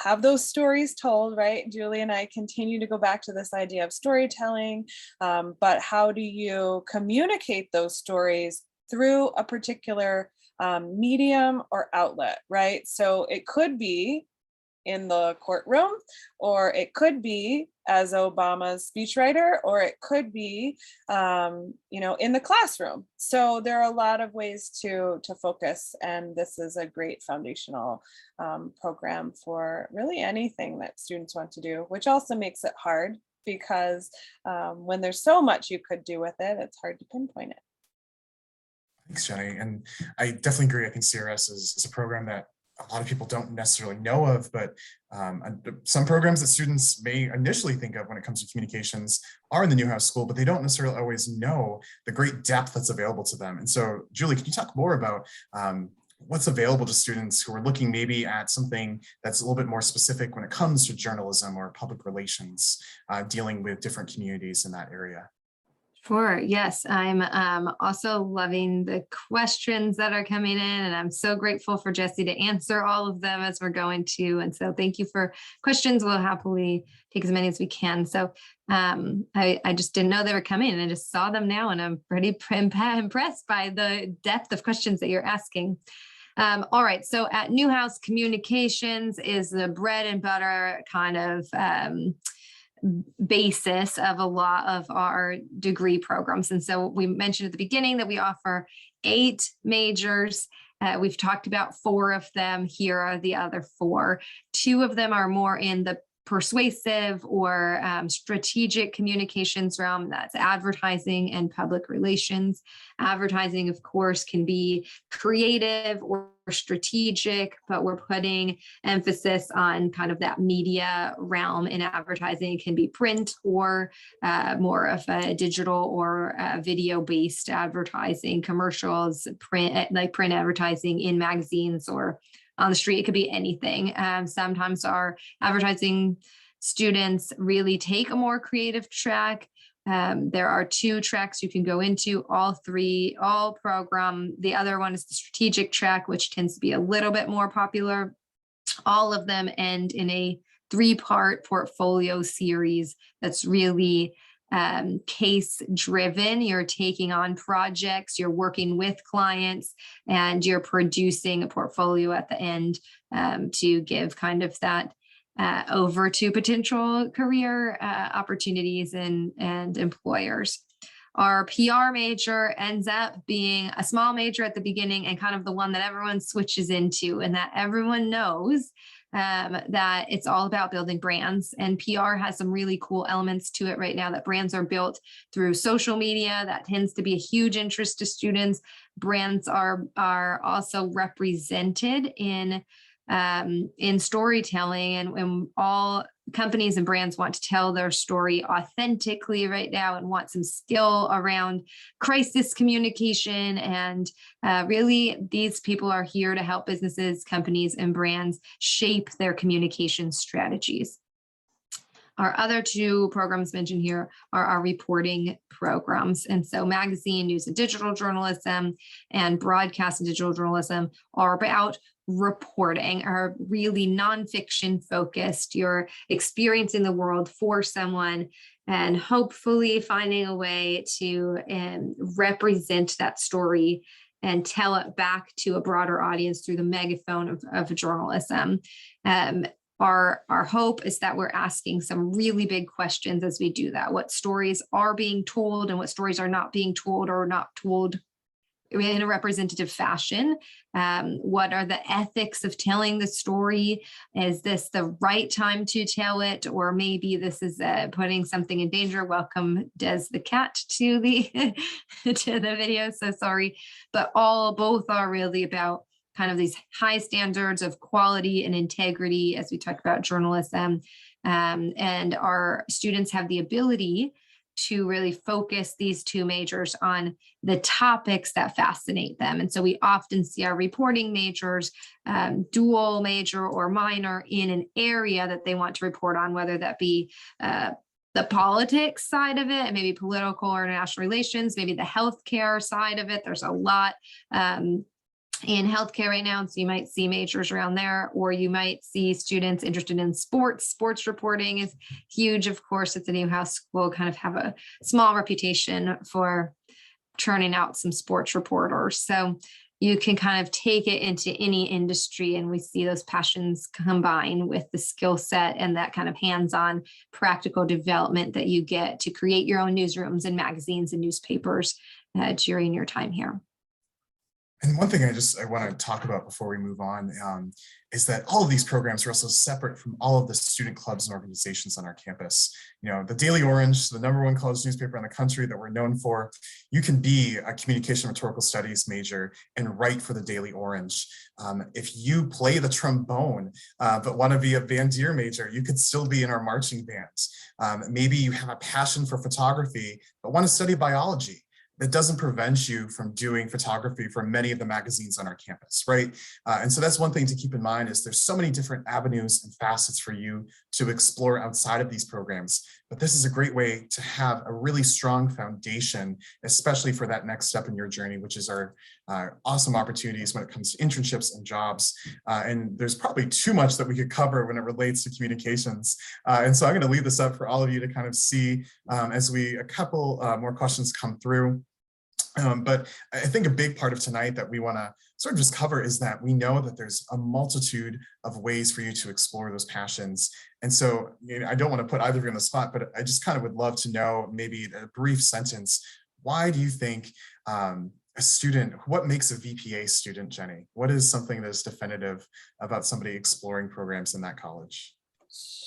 have those stories told, right? Julie and I continue to go back to this idea of storytelling, but how do you communicate those stories through a particular medium or outlet, right? So it could be in the courtroom, or it could be as Obama's speechwriter, or it could be, in the classroom. So there are a lot of ways to focus, and this is a great foundational program for really anything that students want to do, which also makes it hard, because when there's so much you could do with it, it's hard to pinpoint it. Thanks, Jenny. And I definitely agree. I think CRS is a program that a lot of people don't necessarily know of, but some programs that students may initially think of when it comes to communications are in the Newhouse School, but they don't necessarily always know the great depth that's available to them. And so, Julie, can you talk more about what's available to students who are looking maybe at something that's a little bit more specific when it comes to journalism or public relations, dealing with different communities in that area? Sure. Yes, I'm also loving the questions that are coming in, and I'm so grateful for Jesse to answer all of them as we're going to. And so thank you for questions. We'll happily take as many as we can. So I just didn't know they were coming, and I just saw them now, and I'm pretty impressed by the depth of questions that you're asking. All right. So at Newhouse, communications is the bread and butter kind of basis of a lot of our degree programs. And so we mentioned at the beginning that we offer 8 majors. We've talked about 4 of them. Here are the other 4. 2 of them are more in the persuasive or strategic communications realm. That's advertising and public relations. Advertising, of course, can be creative or strategic, but we're putting emphasis on kind of that media realm in advertising. It can be print or more of a digital or video-based advertising, commercials, print advertising in magazines or on the street. It could be anything. Sometimes our advertising students really take a more creative track. There are 2 tracks you can go into, all program. The other one is the strategic track, which tends to be a little bit more popular. All of them end in a 3-part portfolio series that's really case driven. You're taking on projects, you're working with clients, and you're producing a portfolio at the end to give kind of that over to potential career opportunities and employers. Our PR major ends up being a small major at the beginning and kind of the one that everyone switches into, and that everyone knows that it's all about building brands. And PR has some really cool elements to it right now, that brands are built through social media. That tends to be a huge interest to students. Brands are also represented in storytelling, and all companies and brands want to tell their story authentically right now and want some skill around crisis communication. And really, these people are here to help businesses, companies, and brands shape their communication strategies. Our other 2 programs mentioned here are our reporting programs. And so magazine, news and digital journalism, and broadcast and digital journalism are about reporting, are really nonfiction focused. You're experiencing the world for someone and hopefully finding a way to represent that story and tell it back to a broader audience through the megaphone of journalism. Our hope is that we're asking some really big questions as we do that. What stories are being told and what stories are not being told or not told in a representative fashion? What are the ethics of telling the story? Is this the right time to tell it? Or maybe this is putting something in danger. Welcome, Des the cat, to the to the video. So sorry, but both are really about kind of these high standards of quality and integrity as we talk about journalism. And our students have the ability to really focus these two majors on the topics that fascinate them. And so we often see our reporting majors dual major or minor in an area that they want to report on, whether that be the politics side of it, maybe political or international relations, maybe the healthcare side of it. There's a lot in healthcare right now. So you might see majors around there, or you might see students interested in sports. Sports reporting is huge. Of course, at the Newhouse School, kind of have a small reputation for churning out some sports reporters. So you can kind of take it into any industry, and we see those passions combine with the skill set and that kind of hands-on practical development that you get to create your own newsrooms and magazines and newspapers during your time here. And one thing I want to talk about before we move on is that all of these programs are also separate from all of the student clubs and organizations on our campus. You know, the Daily Orange, the #1 college newspaper in the country that we're known for, you can be a communication rhetorical studies major and write for the Daily Orange. If you play the trombone but want to be a bandier major, you could still be in our marching bands. Maybe you have a passion for photography but want to study biology. That doesn't prevent you from doing photography for many of the magazines on our campus, right? And so that's one thing to keep in mind, is there's so many different avenues and facets for you to explore outside of these programs. But this is a great way to have a really strong foundation, especially for that next step in your journey, which is our awesome opportunities when it comes to internships and jobs. And there's probably too much that we could cover when it relates to communications. And so I'm going to leave this up for all of you to kind of see as a couple more questions come through. But I think a big part of tonight that we want to sort of just cover is that we know that there's a multitude of ways for you to explore those passions. And so, you know, I don't want to put either of you on the spot, but I just kind of would love to know, maybe a brief sentence, why do you think a student, what makes a VPA student, Jenny? What is something that is definitive about somebody exploring programs in that college?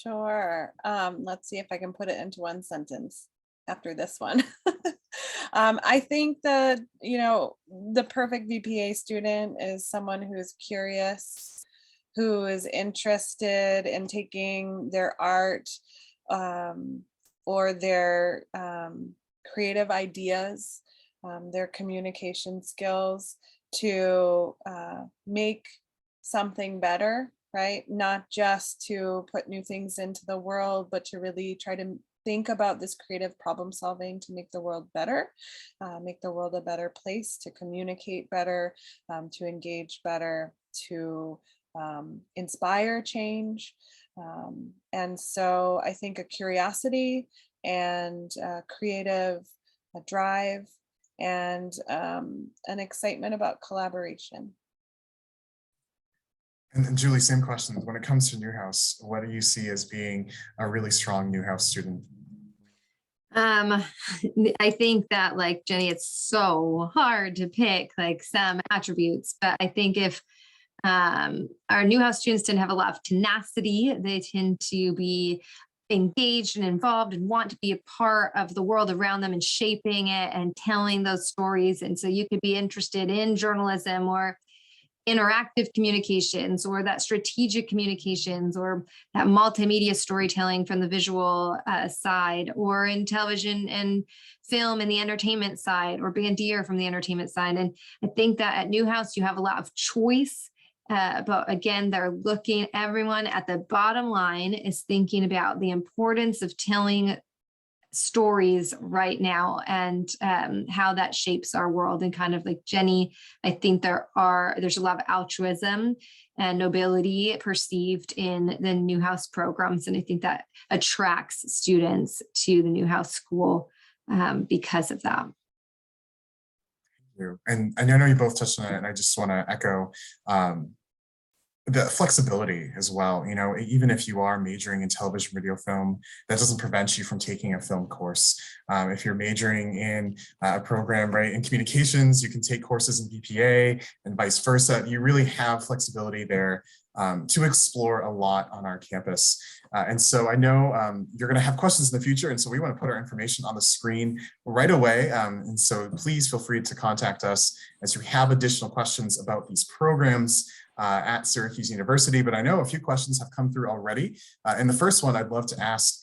Sure. Let's see if I can put it into one sentence after this one. I think that, the perfect VPA student is someone who is curious, who is interested in taking their art or their creative ideas, their communication skills to make something better, right? Not just to put new things into the world, but to really try to think about this creative problem solving to make the world better, make the world a better place, to communicate better, to engage better, to inspire change. And so I think a curiosity and creative drive and an excitement about collaboration. And Julie, same question. When it comes to Newhouse, what do you see as being a really strong Newhouse student? I think that, like Jenny, it's so hard to pick like some attributes, but I think if our Newhouse students tend to have a lot of tenacity, they tend to be engaged and involved and want to be a part of the world around them and shaping it and telling those stories. And so you could be interested in journalism or interactive communications or that strategic communications or that multimedia storytelling from the visual side, or in television and film and the entertainment side, or bandier from the entertainment side. And I think that at Newhouse you have a lot of choice, but again, they're looking, everyone at the bottom line is thinking about the importance of telling stories right now and how that shapes our world. And kind of like Jenny, I think there's a lot of altruism and nobility perceived in the Newhouse programs, and I think that attracts students to the Newhouse School because of that. And I know you both touched on it, and I just want to echo the flexibility as well. You know, even if you are majoring in television, radio, film, that doesn't prevent you from taking a film course. If you're majoring in a program, right, in communications, you can take courses in BPA and vice versa. You really have flexibility there to explore a lot on our campus. And so I know you're going to have questions in the future, and so we want to put our information on the screen right away. And so please feel free to contact us as you have additional questions about these programs. at Syracuse University, but I know a few questions have come through already. And the first one I'd love to ask,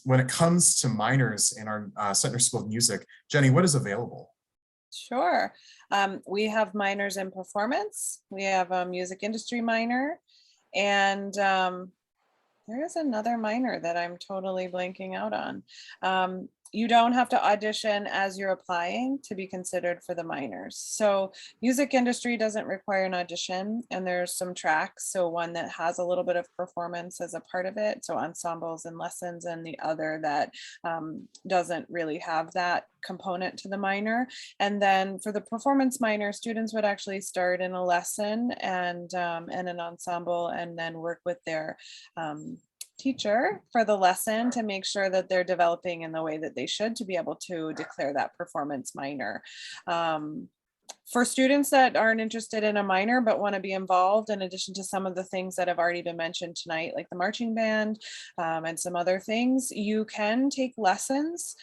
when it comes to minors in our Sentner School of Music, Jenny, what is available? Sure. We have minors in performance. We have a music industry minor, and there is another minor that I'm totally blanking out on. You don't have to audition as you're applying to be considered for the minors. So music industry doesn't require an audition, and there's some tracks. So one that has a little bit of performance as a part of it, so ensembles and lessons, and the other that doesn't really have that component to the minor. And then for the performance minor, students would actually start in a lesson and an ensemble, and then work with their teacher for the lesson to make sure that they're developing in the way that they should to be able to declare that performance minor. For students that aren't interested in a minor but want to be involved, in addition to some of the things that have already been mentioned tonight, like the marching band and some other things, you can take lessons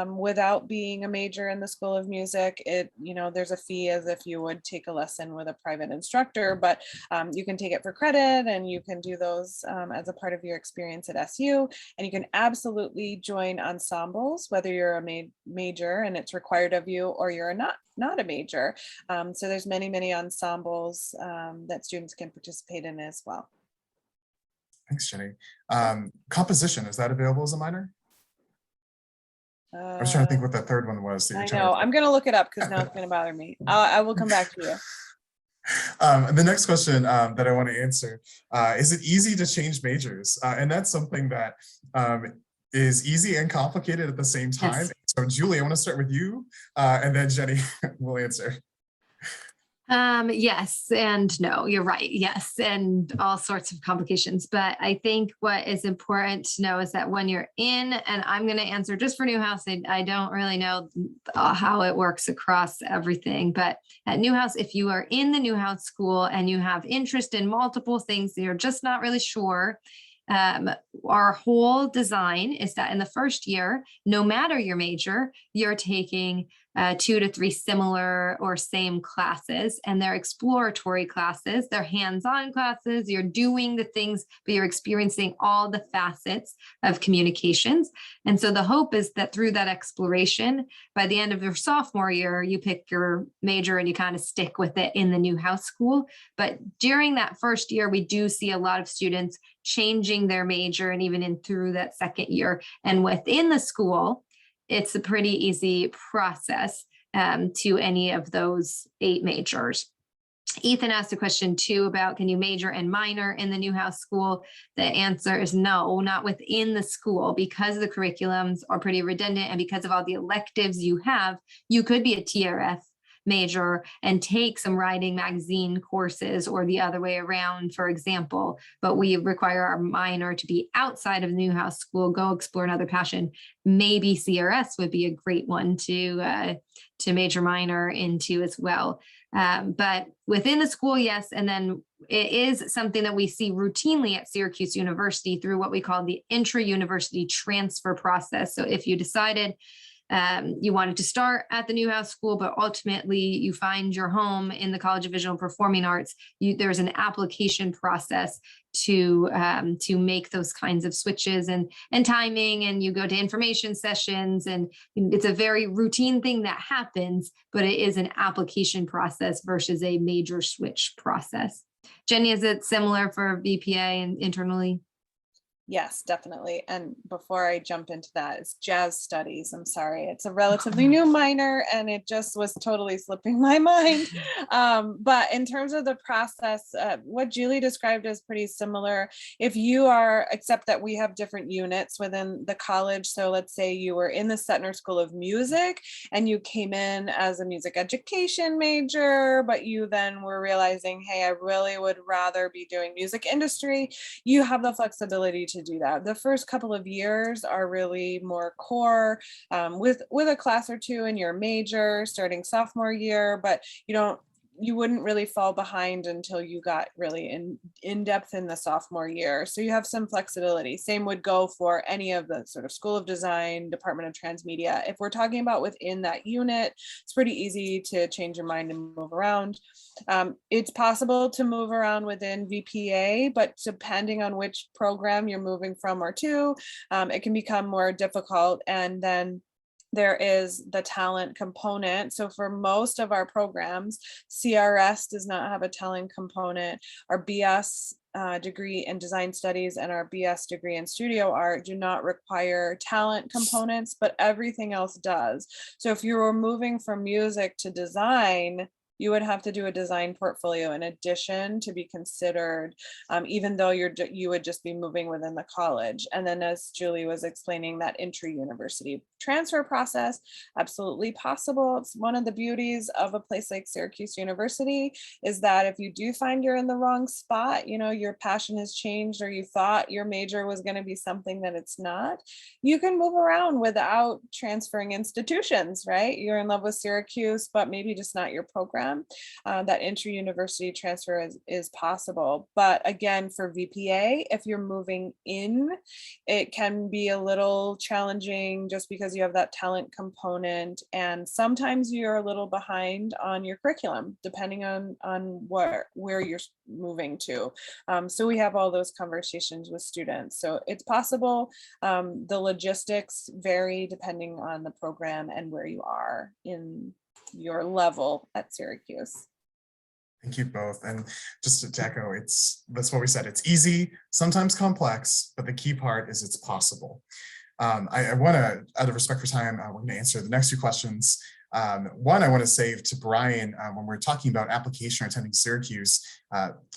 without being a major in the School of Music. There's a fee as if you would take a lesson with a private instructor, but you can take it for credit, and you can do those as a part of your experience at SU. And you can absolutely join ensembles, whether you're a major and it's required of you, or you're not a major. So there's many ensembles that students can participate in as well. Thanks, Jenny. Composition, is that available as a minor? I was trying to think what that third one was. I know. I'm going to look it up because now it's going to bother me. I will come back to you. The next question that I want to answer, is it easy to change majors? And that's something that is easy and complicated at the same time. Yes. So Julie, I want to start with you, and then Jenny will answer. Yes and no, you're right. Yes, and all sorts of complications. But I think what is important to know is that when you're in, and I'm going to answer just for Newhouse, I don't really know how it works across everything, but at Newhouse, if you are in the Newhouse School and you have interest in multiple things, you're just not really sure, our whole design is that in the first year, no matter your major, you're taking 2 to 3 similar or same classes, and they're exploratory classes, they're hands-on classes, you're doing the things, but you're experiencing all the facets of communications. And so the hope is that through that exploration, by the end of your sophomore year, you pick your major and you kind of stick with it in the Newhouse School. But during that first year, we do see a lot of students changing their major, and even in through that second year. And within the school, it's a pretty easy process to any of those 8 majors. Ethan asked a question too about, can you major and minor in the Newhouse School? The answer is no, not within the school, because the curriculums are pretty redundant, and because of all the electives you have, you could be a TRF major and take some writing magazine courses, or the other way around, for example, but we require our minor to be outside of the Newhouse School, go explore another passion. Maybe CRS would be a great one to major minor into as well. But within the school, yes. And then it is something that we see routinely at Syracuse University through what we call the intra-university transfer process. So if you decided you wanted to start at the Newhouse School, but ultimately you find your home in the College of Visual and Performing Arts, there's an application process to make those kinds of switches and timing, and you go to information sessions, and it's a very routine thing that happens, but it is an application process versus a major switch process. Jenny, is it similar for VPA and internally? Yes, definitely. And before I jump into that, it's jazz studies. I'm sorry. It's a relatively new minor, and it just was totally slipping my mind. But in terms of the process, what Julie described is pretty similar. If you are, except that we have different units within the college. So let's say you were in the Sentner School of Music and you came in as a music education major, but you then were realizing, hey, I really would rather be doing music industry. You have the flexibility to do that. The first couple of years are really more core with a class or two in your major starting sophomore year, but you wouldn't really fall behind until you got really in depth in the sophomore year. So you have some flexibility. Same would go for any of the sort of School of Design, Department of Transmedia. If we're talking about within that unit, it's pretty easy to change your mind and move around. It's possible to move around within VPA, but depending on which program you're moving from or to, it can become more difficult. And then there is the talent component. So for most of our programs, CRS does not have a talent component. Our BS degree in design studies and our BS degree in studio art do not require talent components, but everything else does. So if you were moving from music to design, you would have to do a design portfolio in addition to be considered, even though you would just be moving within the college. And then as Julie was explaining, that intra-university transfer process, absolutely possible. It's one of the beauties of a place like Syracuse University is that if you do find you're in the wrong spot, you know, your passion has changed or you thought your major was going to be something that it's not, you can move around without transferring institutions, right? You're in love with Syracuse, but maybe just not your program. That intra-university transfer is possible. But again, for VPA, if you're moving in, it can be a little challenging just because you have that talent component. And sometimes you're a little behind on your curriculum, depending on where you're moving to. So we have all those conversations with students. So it's possible. The logistics vary depending on the program and where you are in your level at Syracuse. Thank you both. And just to echo, that's what we said. It's easy, sometimes complex, but the key part is it's possible. I want to, out of respect for time, we're going to answer the next two questions. One, I want to save to Brian when we're talking about application or attending Syracuse.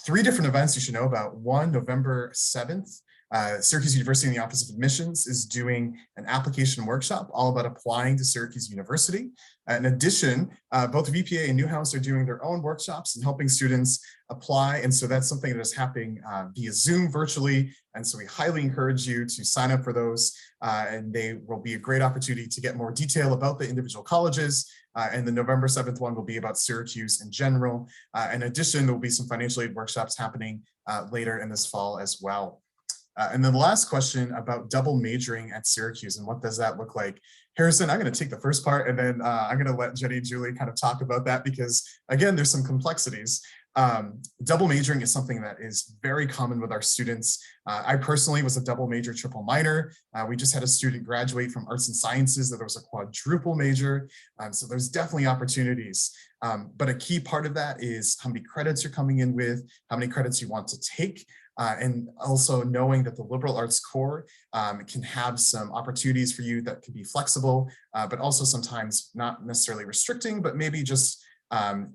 3 different events you should know about. One, November 7th, Syracuse University in the Office of Admissions is doing an application workshop all about applying to Syracuse University. In addition, both VPA and Newhouse are doing their own workshops and helping students apply. And so that's something that is happening via Zoom virtually. And so we highly encourage you to sign up for those. And they will be a great opportunity to get more detail about the individual colleges. And the November 7th one will be about Syracuse in general. In addition, there will be some financial aid workshops happening later in this fall as well. And then the last question about double majoring at Syracuse and what does that look like? Harrison, I'm going to take the first part and then I'm going to let Jenny and Julie kind of talk about that because, again, there's some complexities. Double majoring is something that is very common with our students. I personally was a double major, triple minor. We just had a student graduate from arts and sciences that was a quadruple major. So there's definitely opportunities. But a key part of that is how many credits you're coming in with, how many credits you want to take. And also knowing that the liberal arts core can have some opportunities for you that can be flexible, but also sometimes not necessarily restricting, but maybe just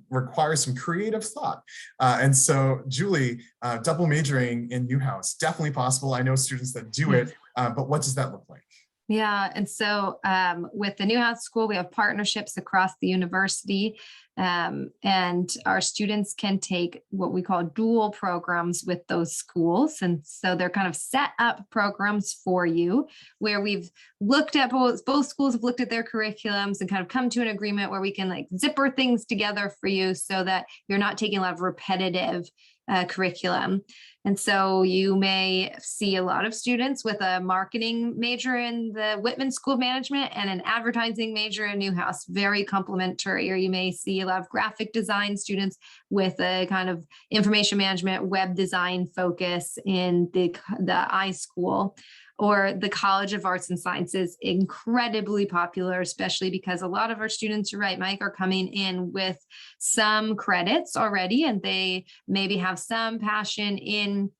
require some creative thought. And so Julie, double majoring in Newhouse, definitely possible. I know students that do it, but what does that look like? Yeah, and so with the Newhouse School, we have partnerships across the university, and our students can take what we call dual programs with those schools. And so they're kind of set up programs for you where we've looked at both schools have looked at their curriculums and kind of come to an agreement where we can like zipper things together for you so that you're not taking a lot of repetitive curriculum. And so you may see a lot of students with a marketing major in the Whitman School of Management and an advertising major in Newhouse, very complementary. Or you may see a lot of graphic design students with a kind of information management, web design focus in the iSchool. Or the College of Arts and Sciences, incredibly popular, especially because a lot of our students, you're right, Mike, are coming in with some credits already, and they maybe have some passion in,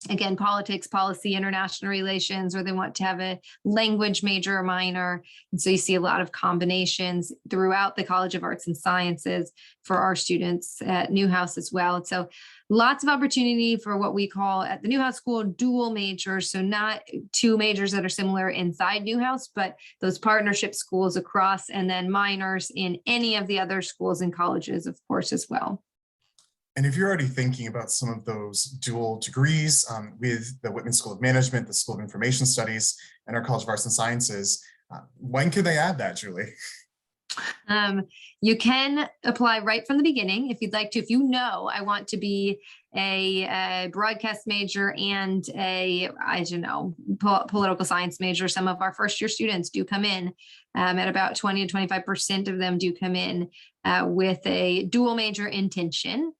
again, politics, policy, international relations, or they want to have a language major or minor. And so you see a lot of combinations throughout the College of Arts and Sciences for our students at Newhouse as well. And so lots of opportunity for what we call at the Newhouse School dual majors. So not two majors that are similar inside Newhouse, but those partnership schools across, and then minors in any of the other schools and colleges, of course, as well. And if you're already thinking about some of those dual degrees with the Whitman School of Management, the School of Information Studies, and our College of Arts and Sciences, when can they add that, Julie? You can apply right from the beginning if you'd like to. If you know, I want to be a broadcast major and I don't know, political science major. Some of our first year students do come in at about 20 to 25% of them do come in with a dual major intention.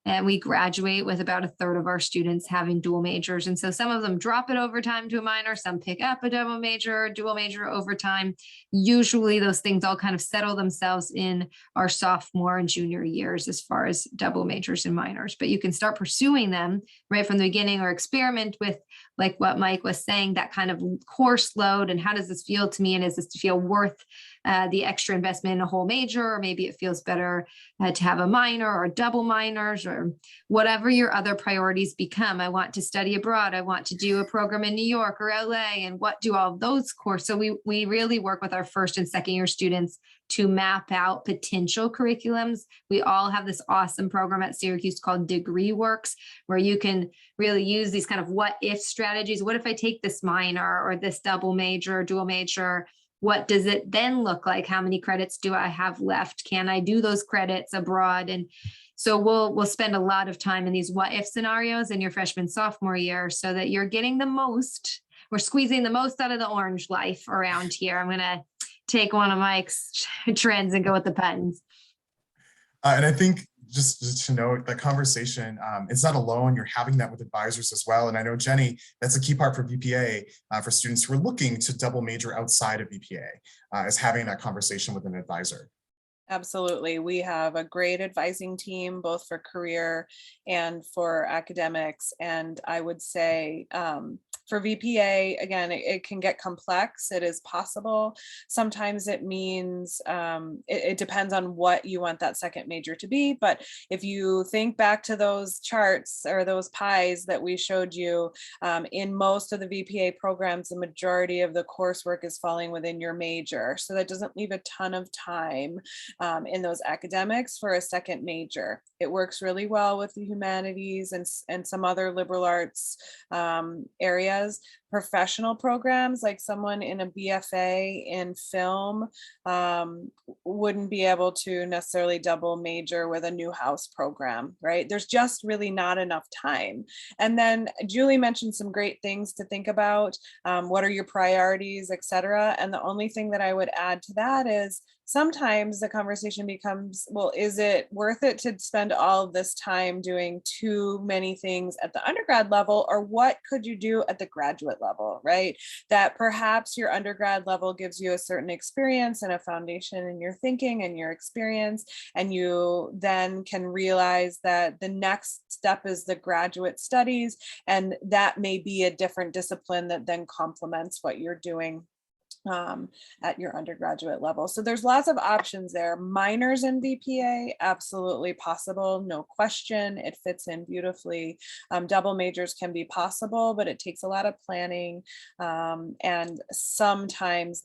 And we graduate with about a third of our students having dual majors. And so some of them drop it over time to a minor, some pick up a double major, dual major over time. Usually those things all kind of settle themselves in our sophomore and junior years as far as double majors and minors. But you can start pursuing them right from the beginning or experiment with, like what Mike was saying, that kind of course load and how does this feel to me? And is this to feel worth the extra investment in a whole major? Or maybe it feels better to have a minor or double minors or whatever your other priorities become. I want to study abroad. I want to do a program in New York or LA, and what do all those courses? So we really work with our first and second year students to map out potential curriculums. We all have this awesome program at Syracuse called Degree Works, where you can really use these kind of what if strategies. What if I take this minor or this double major, dual major? What does it then look like? How many credits do I have left? Can I do those credits abroad? And so we'll spend a lot of time in these what if scenarios in your freshman, sophomore year so that you're getting the most, we're squeezing the most out of the orange life around here. I'm going to take one of Mike's trends and go with the puns. And I think just to note that conversation, it's not alone. You're having that with advisors as well. And I know, Jenny, that's a key part for VPA for students who are looking to double major outside of VPA, is having that conversation with an advisor. Absolutely. We have a great advising team, both for career and for academics. And I would say for VPA, again, it can get complex. It is possible. Sometimes it means it depends on what you want that second major to be. But if you think back to those charts or those pies that we showed you, in most of the VPA programs, the majority of the coursework is falling within your major. So that doesn't leave a ton of time in those academics for a second major. It works really well with the humanities and some other liberal arts areas. Professional programs, like someone in a BFA in film wouldn't be able to necessarily double major with a Newhouse program, right? There's just really not enough time. And then Julie mentioned some great things to think about. What are your priorities, et cetera? And the only thing that I would add to that is sometimes the conversation becomes, well, is it worth it to spend all of this time doing too many things at the undergrad level, or what could you do at the graduate level, right? That perhaps your undergrad level gives you a certain experience and a foundation in your thinking and your experience, and you then can realize that the next step is the graduate studies, and that may be a different discipline that then complements what you're doing at your undergraduate level. So there's lots of options there. Minors in VPA, absolutely possible, no question. It fits in beautifully. Double majors can be possible, but it takes a lot of planning. And sometimes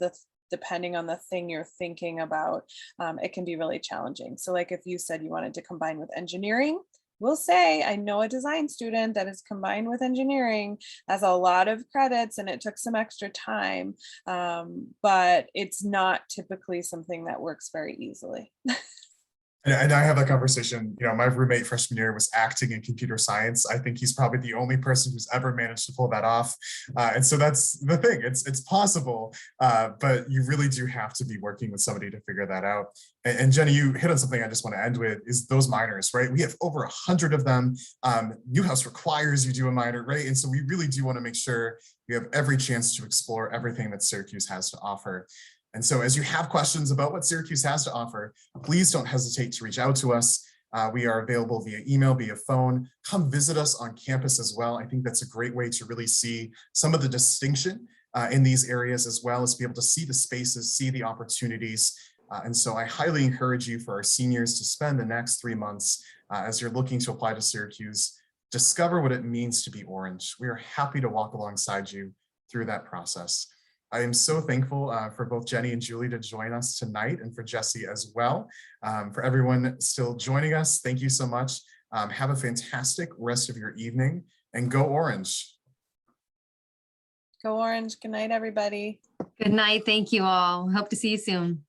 depending on the thing you're thinking about, it can be really challenging. So like if you said you wanted to combine with engineering, will say, I know a design student that is combined with engineering, has a lot of credits, and it took some extra time, but it's not typically something that works very easily. And I have that conversation, my roommate freshman year was acting in computer science. I think he's probably the only person who's ever managed to pull that off. And so that's the thing, it's possible, but you really do have to be working with somebody to figure that out. And Jenny, you hit on something I just want to end with, is those minors, right? We have over 100 of them. Newhouse requires you do a minor, right? And so we really do want to make sure you have every chance to explore everything that Syracuse has to offer. And so as you have questions about what Syracuse has to offer, please don't hesitate to reach out to us. We are available via email, via phone. Come visit us on campus as well. I think that's a great way to really see some of the distinction in these areas, as well as be able to see the spaces, see the opportunities. And so I highly encourage you, for our seniors, to spend the next 3 months as you're looking to apply to Syracuse, discover what it means to be Orange. We are happy to walk alongside you through that process. I am so thankful for both Jenny and Julie to join us tonight, and for Jesse as well. For everyone still joining us, thank you so much. Have a fantastic rest of your evening, and go Orange. Go Orange. Good night, everybody. Good night. Thank you all. Hope to see you soon.